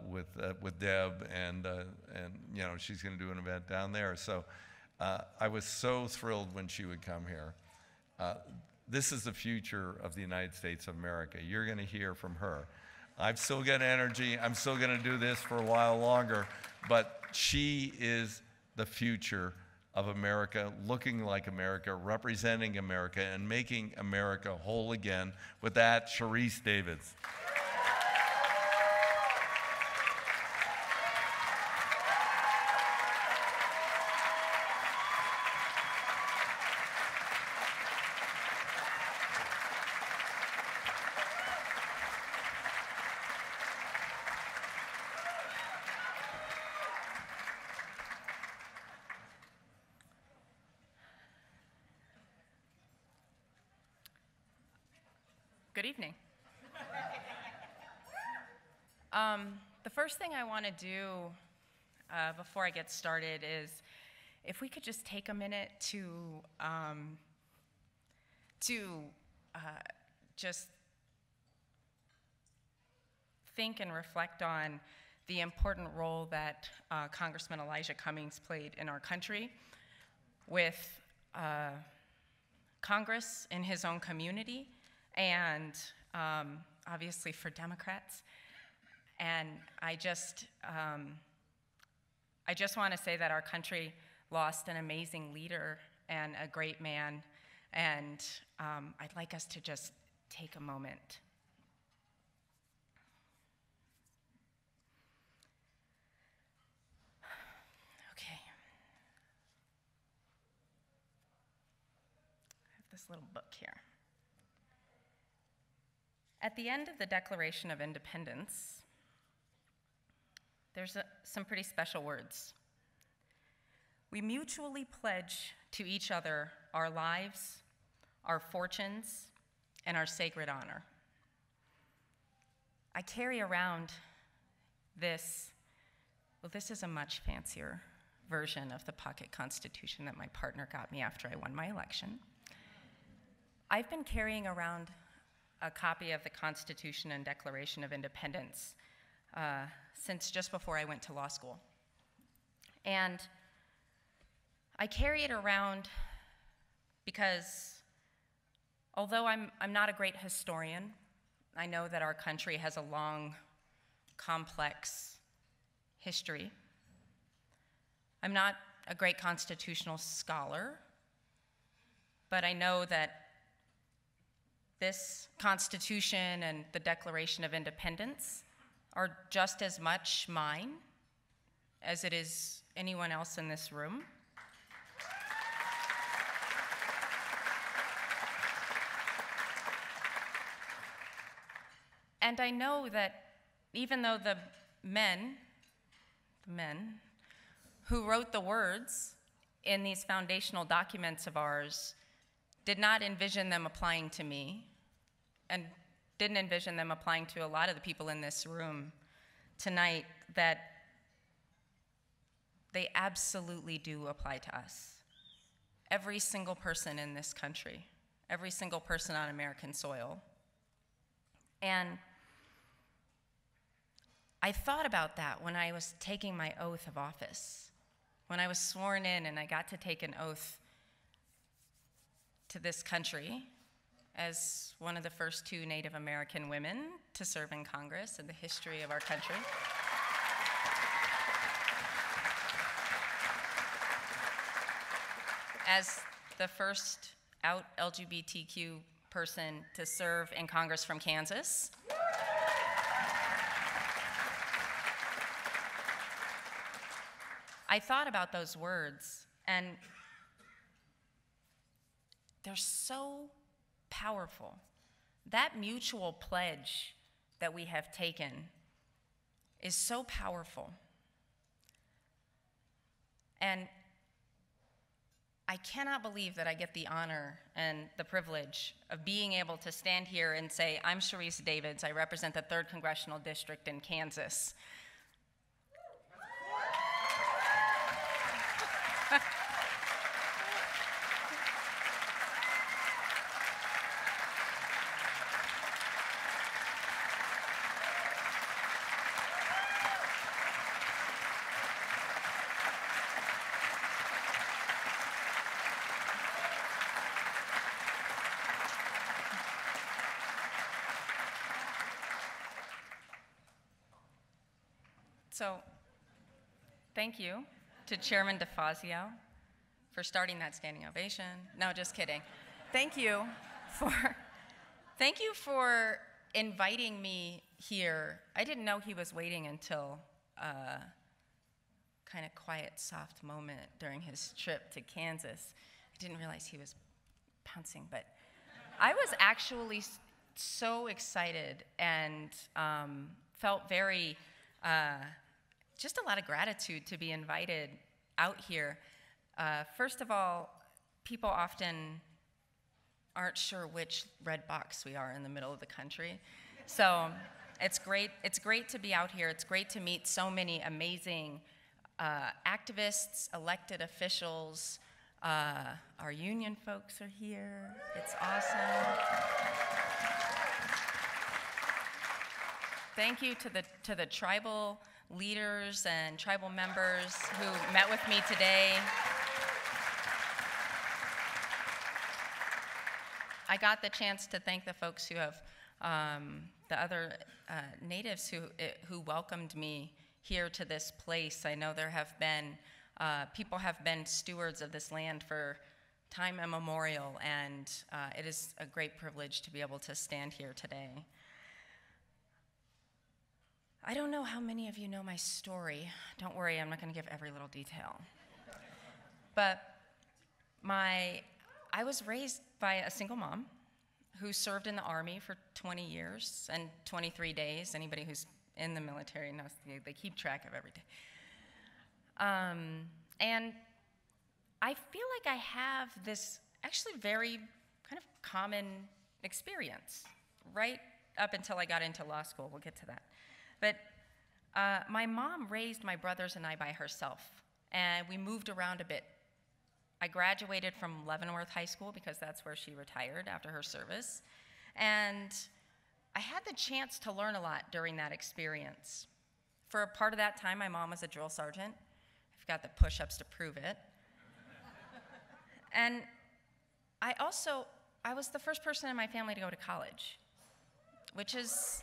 With Deb, and she's going to do an event down there. So I was so thrilled when she would come here. This is the future of the United States of America. You're going to hear from her. I've still got energy. I'm still going to do this for a while longer, but she is the future of America, looking like America, representing America, and making America whole again. With that, Sharice Davids. Good evening. The first thing I want to do before I get started is if we could just take a minute to just think and reflect on the important role that Congressman Elijah Cummings played in our country with Congress in his own community, and obviously for Democrats. And I just want to say that our country lost an amazing leader and a great man, and I'd like us to just take a moment. Okay. I have this little book here. At the end of the Declaration of Independence, there's some pretty special words. We mutually pledge to each other our lives, our fortunes, and our sacred honor. I carry around this, well, this is a much fancier version of the pocket constitution that my partner got me after I won my election. I've been carrying around a copy of the Constitution and Declaration of Independence since just before I went to law school. And I carry it around because although I'm not a great historian, I know that our country has a long, complex history. I'm not a great constitutional scholar, but I know that this Constitution and the Declaration of Independence are just as much mine as it is anyone else in this room. And I know that even though the men who wrote the words in these foundational documents of ours did not envision them applying to me, and didn't envision them applying to a lot of the people in this room tonight, that they absolutely do apply to us. Every single person in this country, every single person on American soil. And I thought about that when I was taking my oath of office, when I was sworn in and I got to take an oath to this country as one of the first 2 Native American women to serve in Congress in the history of our country. As the first out LGBTQ person to serve in Congress from Kansas. I thought about those words, and they're so powerful. That mutual pledge that we have taken is so powerful. And I cannot believe that I get the honor and the privilege of being able to stand here and say, I'm Sharice Davids, I represent the 3rd Congressional District in Kansas. So, thank you to Chairman DeFazio for starting that standing ovation. No, just kidding. Thank you for inviting me here. I didn't know he was waiting until a kind of quiet, soft moment during his trip to Kansas. I didn't realize he was pouncing, but I was actually so excited and felt very, just a lot of gratitude to be invited out here. First of all, people often aren't sure which red box we are in the middle of the country. So it's great to be out here. It's great to meet so many amazing activists, elected officials. Our union folks are here. It's awesome. Thank you to the tribal leaders and tribal members who met with me today. I got the chance to thank the folks who have, the other natives who welcomed me here to this place. I know there have been, people have been stewards of this land for time immemorial, and it is a great privilege to be able to stand here today. I don't know how many of you know my story. Don't worry, I'm not going to give every little detail. But I was raised by a single mom who served in the Army for 20 years and 23 days. Anybody who's in the military knows they keep track of every day. And I feel like I have this actually very kind of common experience right up until I got into law school. We'll get to that. But my mom raised my brothers and I by herself, and we moved around a bit. I graduated from Leavenworth High School because that's where she retired after her service, and I had the chance to learn a lot during that experience. For a part of that time, my mom was a drill sergeant. I've got the push-ups to prove it. And I was the first person in my family to go to college, which is...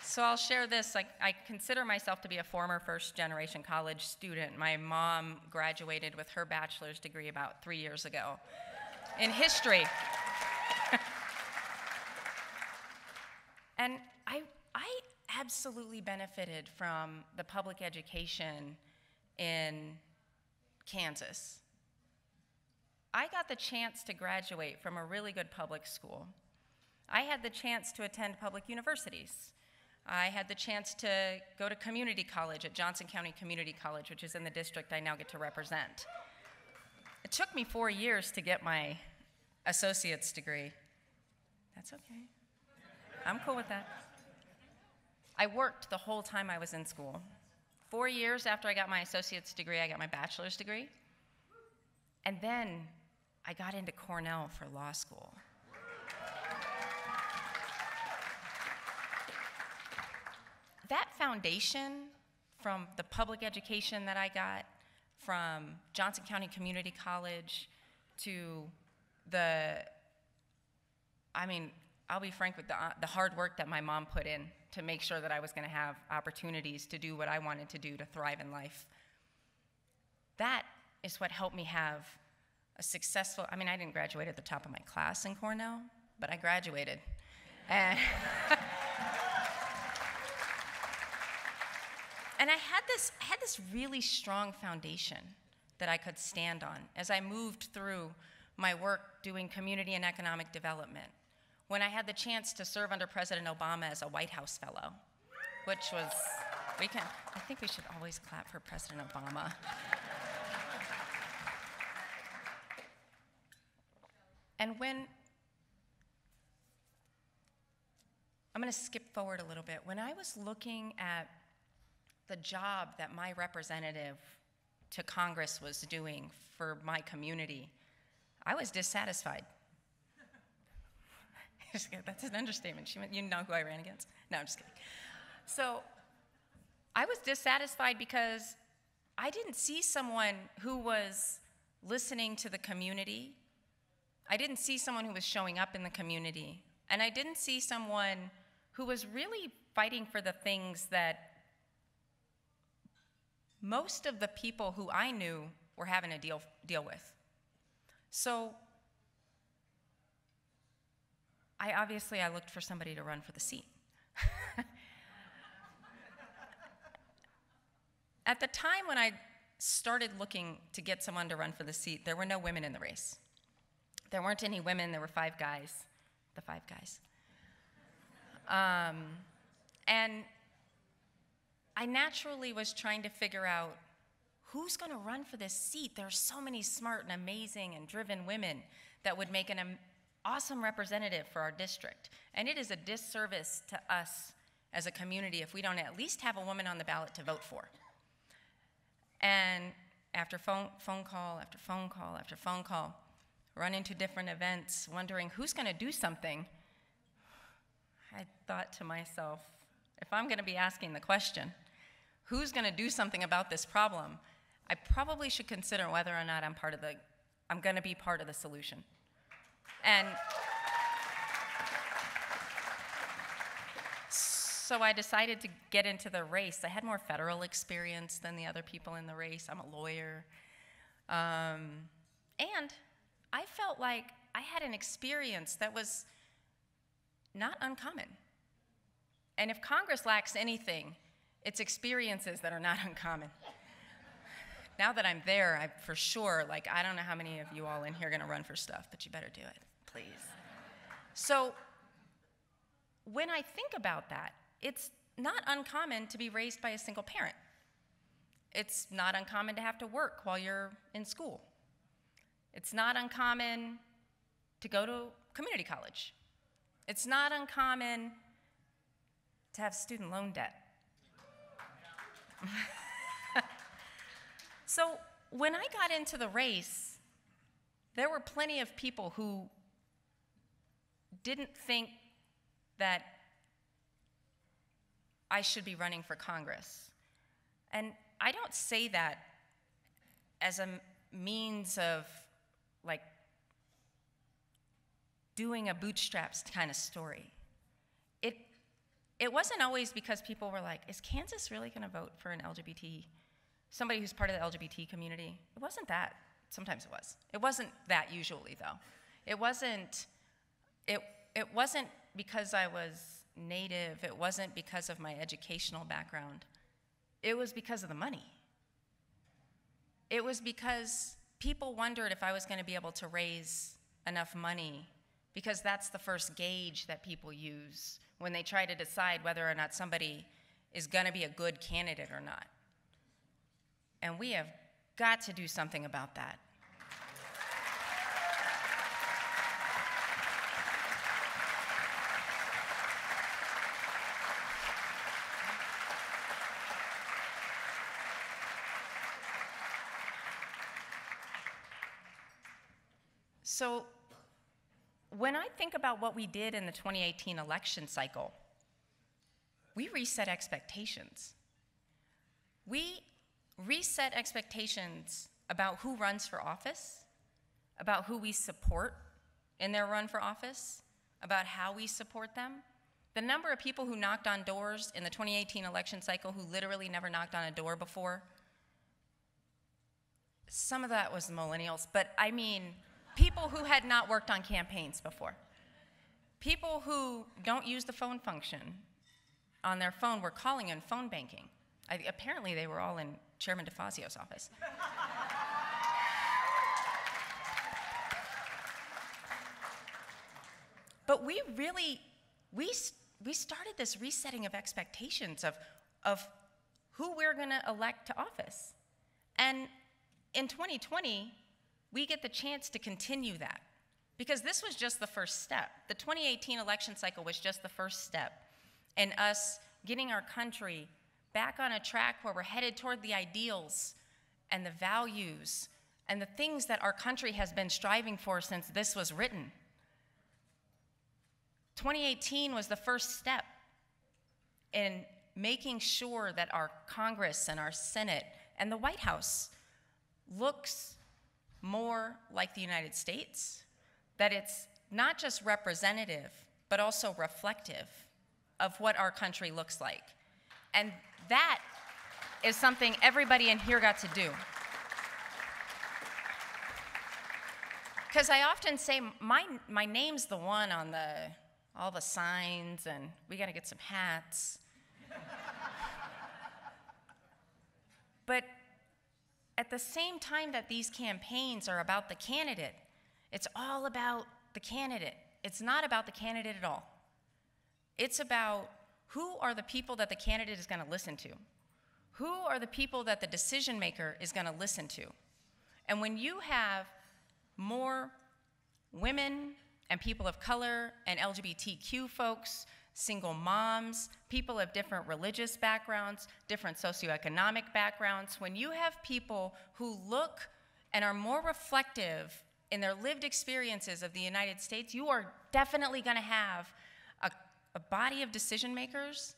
So I'll share this. I consider myself to be a former first-generation college student. My mom graduated with her bachelor's degree about 3 years ago in history. And I absolutely benefited from the public education in Kansas. I got the chance to graduate from a really good public school. I had the chance to attend public universities. I had the chance to go to community college at Johnson County Community College, which is in the district I now get to represent. It took me 4 years to get my associate's degree. That's okay. I'm cool with that. I worked the whole time I was in school. 4 years after I got my associate's degree, I got my bachelor's degree. And then I got into Cornell for law school. that foundation from the public education that I got, from Johnson County Community College to I'll be frank with the hard work that my mom put in to make sure that I was going to have opportunities to do what I wanted to do to thrive in life. That is what helped me have a successful, I didn't graduate at the top of my class in Cornell, but I graduated. And and I had this really strong foundation that I could stand on as I moved through my work doing community and economic development. When I had the chance to serve under President Obama as a White House fellow, which was, I think we should always clap for President Obama. And I'm going to skip forward a little bit. When I was looking at the job that my representative to Congress was doing for my community, I was dissatisfied. That's an understatement. You know who I ran against? No, I'm just kidding. So I was dissatisfied because I didn't see someone who was listening to the community. I didn't see someone who was showing up in the community. And I didn't see someone who was really fighting for the things that most of the people who I knew were having to deal with. So I looked for somebody to run for the seat. At the time when I started looking to get someone to run for the seat, there were no women in the race. There weren't any women, there were 5 guys, the 5 guys. And I naturally was trying to figure out who's gonna run for this seat. There are so many smart and amazing and driven women that would make an awesome representative for our district. And it is a disservice to us as a community if we don't at least have a woman on the ballot to vote for. And after phone call after phone call after phone call, run into different events, wondering who's gonna do something, I thought to myself, if I'm gonna be asking the question, who's gonna do something about this problem, I probably should consider whether or not I'm gonna be part of the solution. And so I decided to get into the race. I had more federal experience than the other people in the race. I'm a lawyer. And I felt like I had an experience that was not uncommon. And if Congress lacks anything, it's experiences that are not uncommon. Now that I'm there, I for sure, I don't know how many of you all in here are gonna run for stuff, but you better do it, please. So when I think about that, it's not uncommon to be raised by a single parent. It's not uncommon to have to work while you're in school. It's not uncommon to go to community college. It's not uncommon to have student loan debt. So when I got into the race, there were plenty of people who didn't think that I should be running for Congress. And I don't say that as a means of doing a bootstraps kind of story. It wasn't always because people were like, is Kansas really gonna vote for an somebody who's part of the LGBT community? It wasn't that. Sometimes it was. It wasn't that usually though. It wasn't because I was Native. It wasn't because of my educational background. It was because of the money. It was because people wondered if I was gonna be able to raise enough money, because that's the first gauge that people use when they try to decide whether or not somebody is gonna be a good candidate or not. And we have got to do something about that. So when I think about what we did in the 2018 election cycle, we reset expectations. We reset expectations about who runs for office, about who we support in their run for office, about how we support them. The number of people who knocked on doors in the 2018 election cycle who literally never knocked on a door before, some of that was the millennials, but I mean people who had not worked on campaigns before. People who don't use the phone function on their phone were calling in phone banking. Apparently they were all in Chairman DeFazio's office. But we really, we started this resetting of expectations of who we're gonna elect to office. And in 2020, we get the chance to continue that because this was just the first step. The 2018 election cycle was just the first step in us getting our country back on a track where we're headed toward the ideals and the values and the things that our country has been striving for since this was written. 2018 was the first step in making sure that our Congress and our Senate and the White House looks more like the United States, that it's not just representative, but also reflective of what our country looks like. And that is something everybody in here got to do. Because I often say, my name's the one on all the signs, and we gotta get some hats. But at the same time that these campaigns are about the candidate, it's all about the candidate. It's not about the candidate at all. It's about who are the people that the candidate is gonna listen to? Who are the people that the decision maker is gonna listen to? And when you have more women and people of color and LGBTQ folks, single moms, people of different religious backgrounds, different socioeconomic backgrounds, when you have people who look and are more reflective in their lived experiences of the United States, you are definitely gonna have a body of decision makers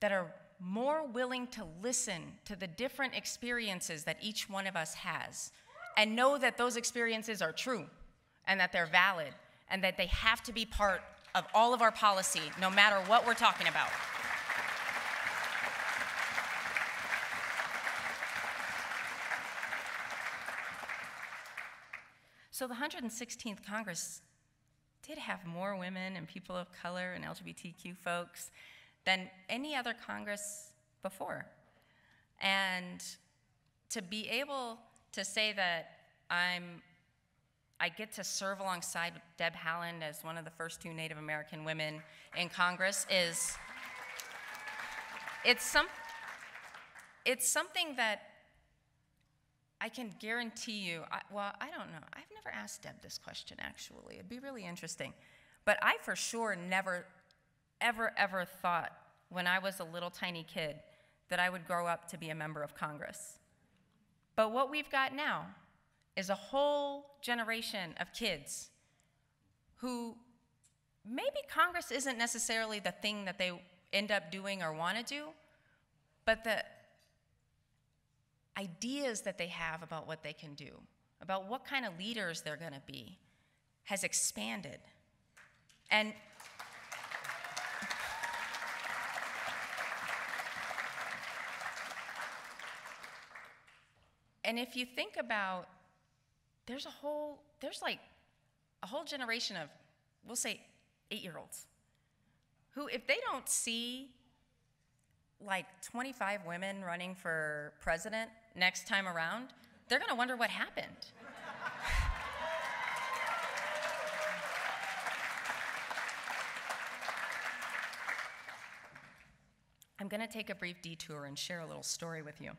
that are more willing to listen to the different experiences that each one of us has and know that those experiences are true and that they're valid and that they have to be part of all of our policy, no matter what we're talking about. So the 116th Congress did have more women and people of color and LGBTQ folks than any other Congress before. And to be able to say that I get to serve alongside Deb Haaland as one of the first 2 Native American women in Congress it's something that I can guarantee you, I don't know. I've never asked Deb this question, actually. It'd be really interesting. But I for sure never, ever thought when I was a little tiny kid that I would grow up to be a member of Congress. But what we've got now is a whole generation of kids who maybe Congress isn't necessarily the thing that they end up doing or want to do, but the ideas that they have about what they can do, about what kind of leaders they're going to be, has expanded. And if you think about, there's like a whole generation of, we'll say, 8-year-olds who, if they don't see like 25 women running for president next time around, they're gonna wonder what happened. I'm gonna take a brief detour and share a little story with you.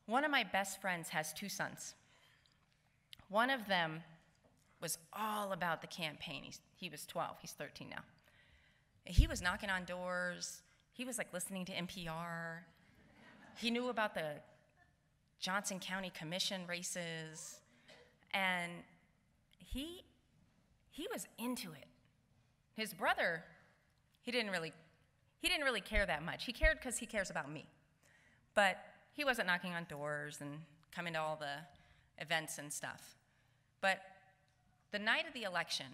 One of my best friends has 2 sons. One of them was all about the campaign. He was 12, he's 13 now. He was knocking on doors. He was like listening to NPR. He knew about the Johnson County Commission races. And he was into it. His brother, He didn't really care that much. He cared because he cares about me. But he wasn't knocking on doors and coming to all the events and stuff. But the night of the election,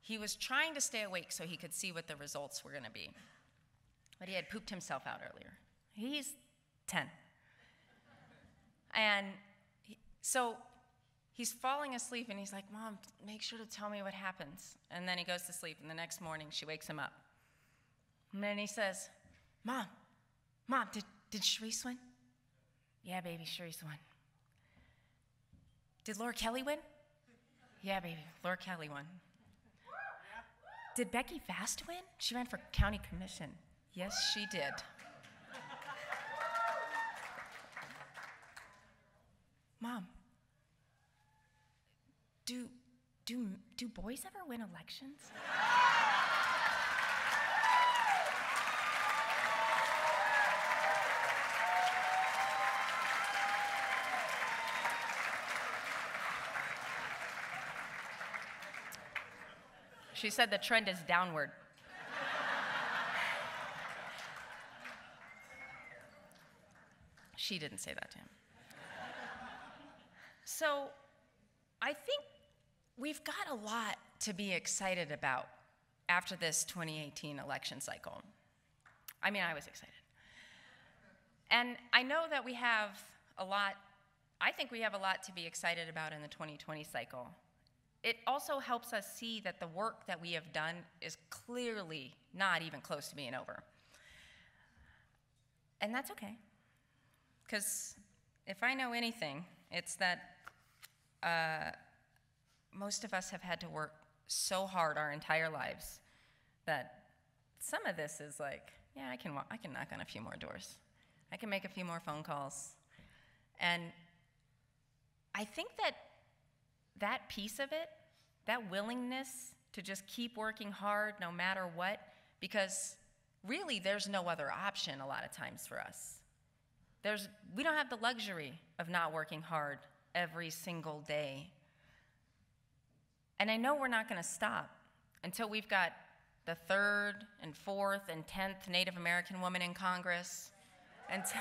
he was trying to stay awake so he could see what the results were going to be. But he had pooped himself out earlier. He's 10. And so he's falling asleep, and he's like, Mom, make sure to tell me what happens. And then he goes to sleep, and the next morning she wakes him up. And then he says, Mom, did Sharice win? Yeah, baby, Sharice won. Did Laura Kelly win? Yeah, baby, Laura Kelly won. Did Becky Fast win? She ran for county commission. Yes, she did. Mom, do boys ever win elections? She said the trend is downward. She didn't say that to him. So I think we've got a lot to be excited about after this 2018 election cycle. I mean, I was excited. And I know that we have a lot, I think we have a lot to be excited about in the 2020 cycle. It also helps us see that the work that we have done is clearly not even close to being over. And that's okay. Because if I know anything, it's that most of us have had to work so hard our entire lives that some of this is like, yeah, I can knock on a few more doors. I can make a few more phone calls. And I think that piece of it, that willingness to just keep working hard no matter what, because really there's no other option a lot of times for us. We don't have the luxury of not working hard every single day. And I know we're not going to stop until we've got the 3rd and 4th and 10th Native American woman in Congress, until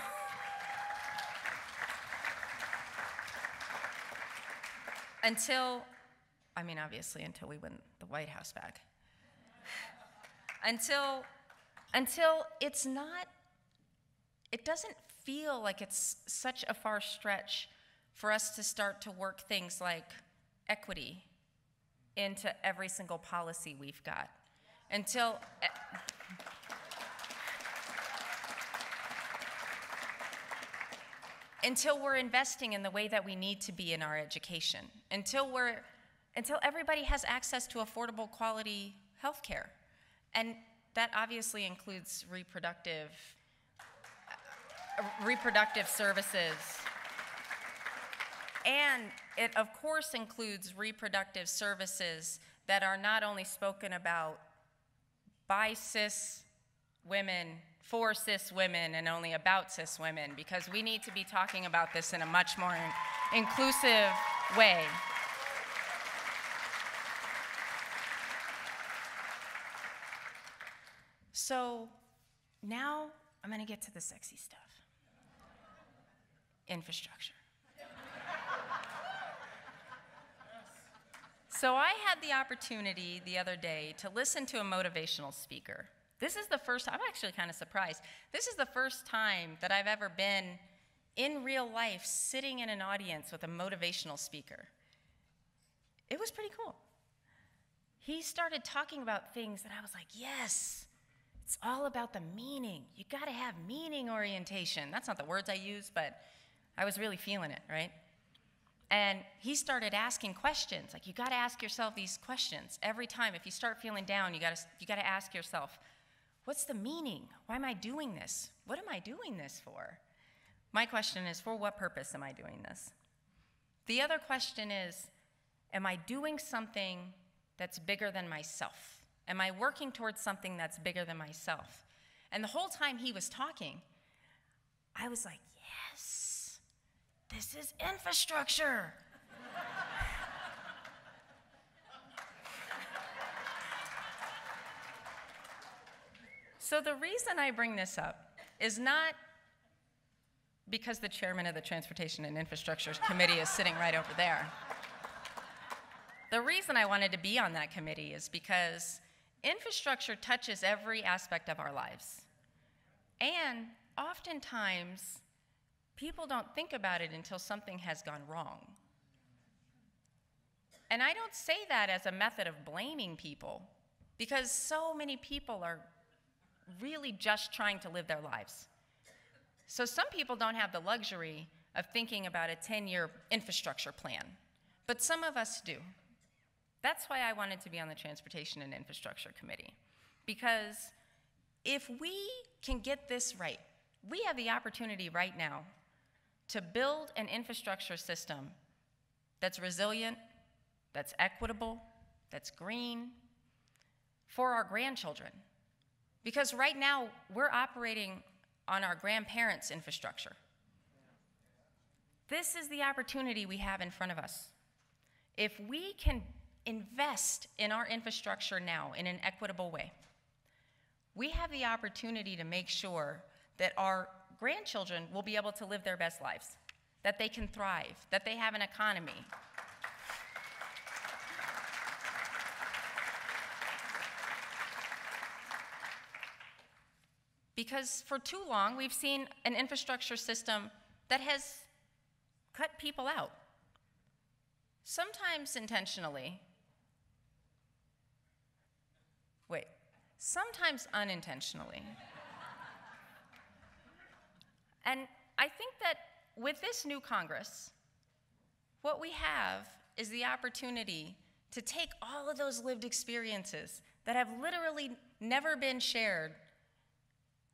we win the White House back. Until it doesn't feel like it's such a far stretch for us to start to work things like equity into every single policy we've got. Until we're investing in the way that we need to be in our education, until everybody has access to affordable quality health care. And that obviously includes reproductive services. And it, of course, includes reproductive services that are not only spoken about by cis women, for cis women, and only about cis women, because we need to be talking about this in a much more inclusive way. So now I'm going to get to the sexy stuff. Infrastructure. So I had the opportunity the other day to listen to a motivational speaker. This is the first time, I'm actually kind of surprised. This is the first time that I've ever been in real life sitting in an audience with a motivational speaker. It was pretty cool. He started talking about things that I was like, yes, it's all about the meaning. You gotta have meaning orientation. That's not the words I use, but I was really feeling it, right? And he started asking questions, like you gotta ask yourself these questions. Every time, if you start feeling down, you gotta ask yourself, what's the meaning? Why am I doing this? What am I doing this for? My question is, for what purpose am I doing this? The other question is, am I doing something that's bigger than myself? Am I working towards something that's bigger than myself? And the whole time he was talking, I was like, yes, this is infrastructure. So the reason I bring this up is not because the chairman of the Transportation and Infrastructure Committee is sitting right over there. The reason I wanted to be on that committee is because infrastructure touches every aspect of our lives. And oftentimes, people don't think about it until something has gone wrong. And I don't say that as a method of blaming people, because so many people are really just trying to live their lives. So some people don't have the luxury of thinking about a 10-year infrastructure plan, but some of us do. That's why I wanted to be on the Transportation and Infrastructure Committee, because if we can get this right, we have the opportunity right now to build an infrastructure system that's resilient, that's equitable, that's green for our grandchildren. Because right now, we're operating on our grandparents' infrastructure. This is the opportunity we have in front of us. If we can invest in our infrastructure now in an equitable way, we have the opportunity to make sure that our grandchildren will be able to live their best lives, that they can thrive, that they have an economy. Because for too long, we've seen an infrastructure system that has cut people out, sometimes intentionally, sometimes unintentionally. And I think that with this new Congress, what we have is the opportunity to take all of those lived experiences that have literally never been shared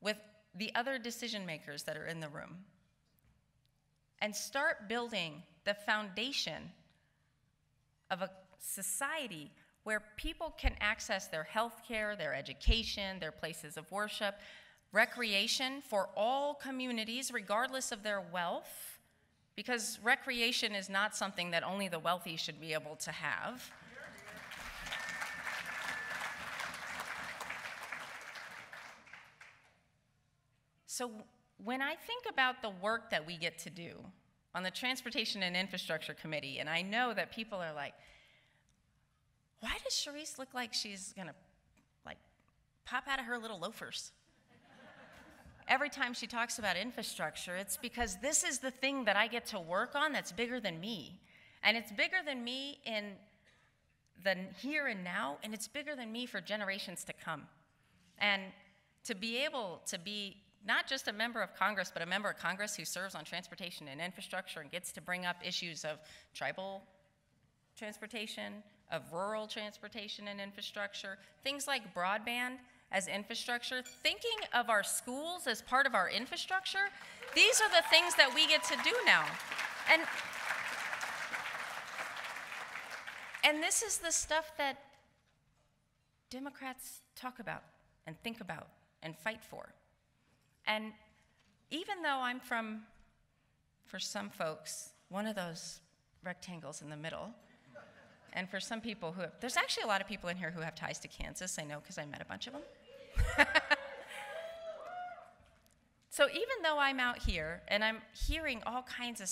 with the other decision makers that are in the room and start building the foundation of a society where people can access their health care, their education, their places of worship, recreation for all communities, regardless of their wealth, because recreation is not something that only the wealthy should be able to have. So when I think about the work that we get to do on the Transportation and Infrastructure Committee, and I know that people are like, why does Sharice look like she's gonna pop out of her little loafers? Every time she talks about infrastructure, it's because this is the thing that I get to work on that's bigger than me. And it's bigger than me in the here and now, and it's bigger than me for generations to come. And to be able to be not just a member of Congress, but a member of Congress who serves on transportation and infrastructure and gets to bring up issues of tribal transportation, of rural transportation and infrastructure, things like broadband as infrastructure, thinking of our schools as part of our infrastructure, these are the things that we get to do now. And this is the stuff that Democrats talk about and think about and fight for. And even though I'm from, for some folks, one of those rectangles in the middle, and for some people who have, there's actually a lot of people in here who have ties to Kansas, I know because I met a bunch of them. So even though I'm out here and I'm hearing all kinds of,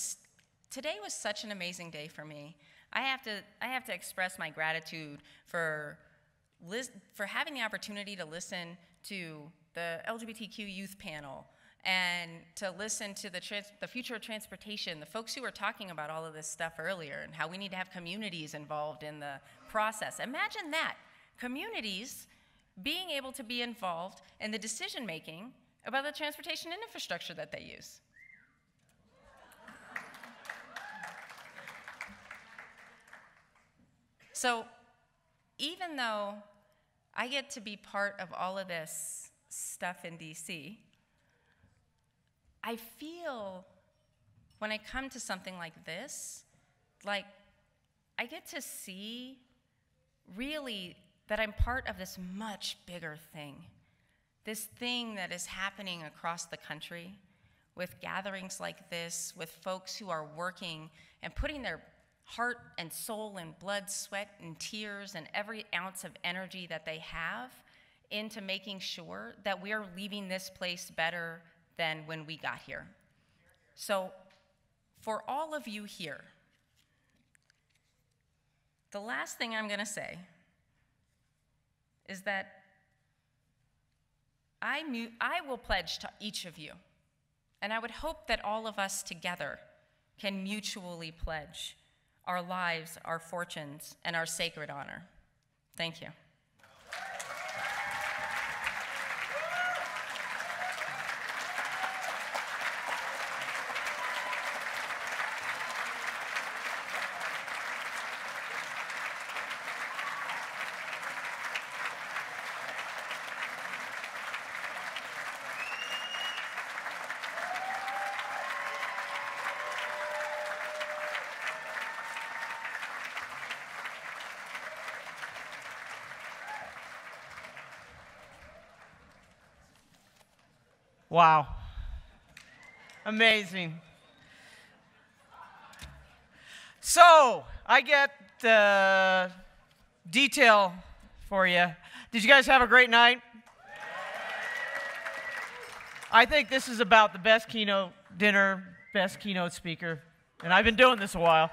today was such an amazing day for me. I have to express my gratitude for having the opportunity to listen to the LGBTQ youth panel and to listen to the future of transportation, the folks who were talking about all of this stuff earlier and how we need to have communities involved in the process. Imagine that, communities being able to be involved in the decision making about the transportation and infrastructure that they use. So even though I get to be part of all of this stuff in DC, I feel when I come to something like this, like I get to see really that I'm part of this much bigger thing, this thing that is happening across the country with gatherings like this, with folks who are working and putting their heart and soul and blood, sweat and tears and every ounce of energy that they have into making sure that we are leaving this place better than when we got here. So for all of you here, the last thing I'm going to say is that I will pledge to each of you, and I would hope that all of us together can mutually pledge our lives, our fortunes, and our sacred honor. Thank you. Wow. Amazing. So, I get the detail for you. Did you guys have a great night? I think this is about the best keynote dinner, best keynote speaker, and I've been doing this a while.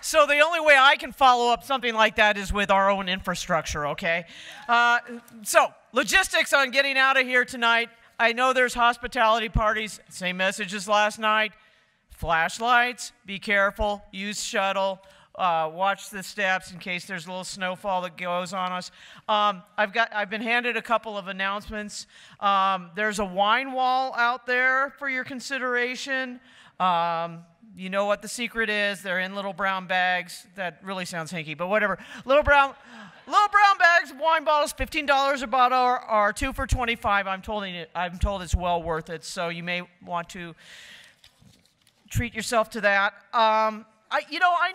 So the only way I can follow up something like that is with our own infrastructure, okay? So logistics on getting out of here tonight. I know there's hospitality parties, same message as last night. Flashlights, be careful, use shuttle, watch the steps in case there's a little snowfall that goes on us. I've been handed a couple of announcements. There's a wine wall out there for your consideration. You know what the secret is. They're in little brown bags. That really sounds hinky, but whatever. Little brown bags of wine bottles, $15 a bottle, or 2 for $25. I'm told it's well worth it, so you may want to treat yourself to that. I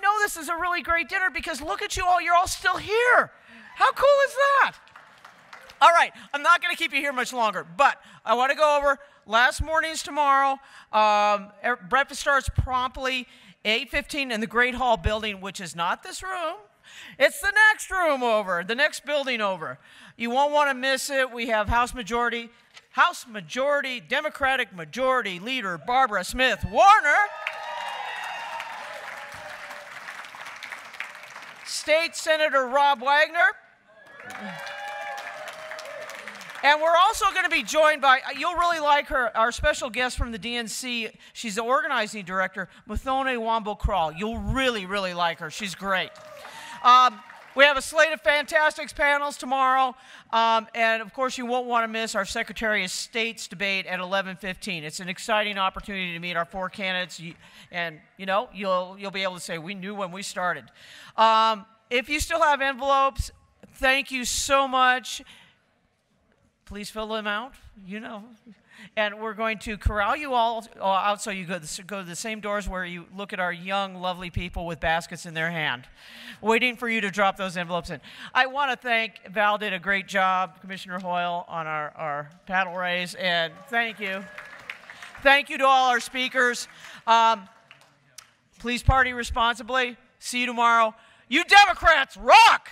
know this is a really great dinner because look at you all. You're all still here. How cool is that? All right, I'm not going to keep you here much longer, but I want to go over last morning's tomorrow. Breakfast starts promptly 8:15 in the Great Hall building, which is not this room. It's the next room over, the next building over. You won't want to miss it. We have House Majority Democratic Majority Leader Barbara Smith Warner, State Senator Rob Wagner, and we're also going to be joined by, you'll really like her, our special guest from the DNC. She's the organizing director, Muthone Wambo-Kral. You'll really, really like her. She's great. We have a slate of fantastic panels tomorrow, and of course you won't want to miss our Secretary of State's debate at 11:15. It's an exciting opportunity to meet our 4 candidates, and you'll be able to say we knew when we started. If you still have envelopes, thank you so much. Please fill them out, And we're going to corral you all out so you go to the same doors where you look at our young, lovely people with baskets in their hand, waiting for you to drop those envelopes in. I want to thank, Val did a great job, Commissioner Hoyle, on our paddle race, and thank you. Thank you to all our speakers. Please party responsibly. See you tomorrow. You Democrats rock!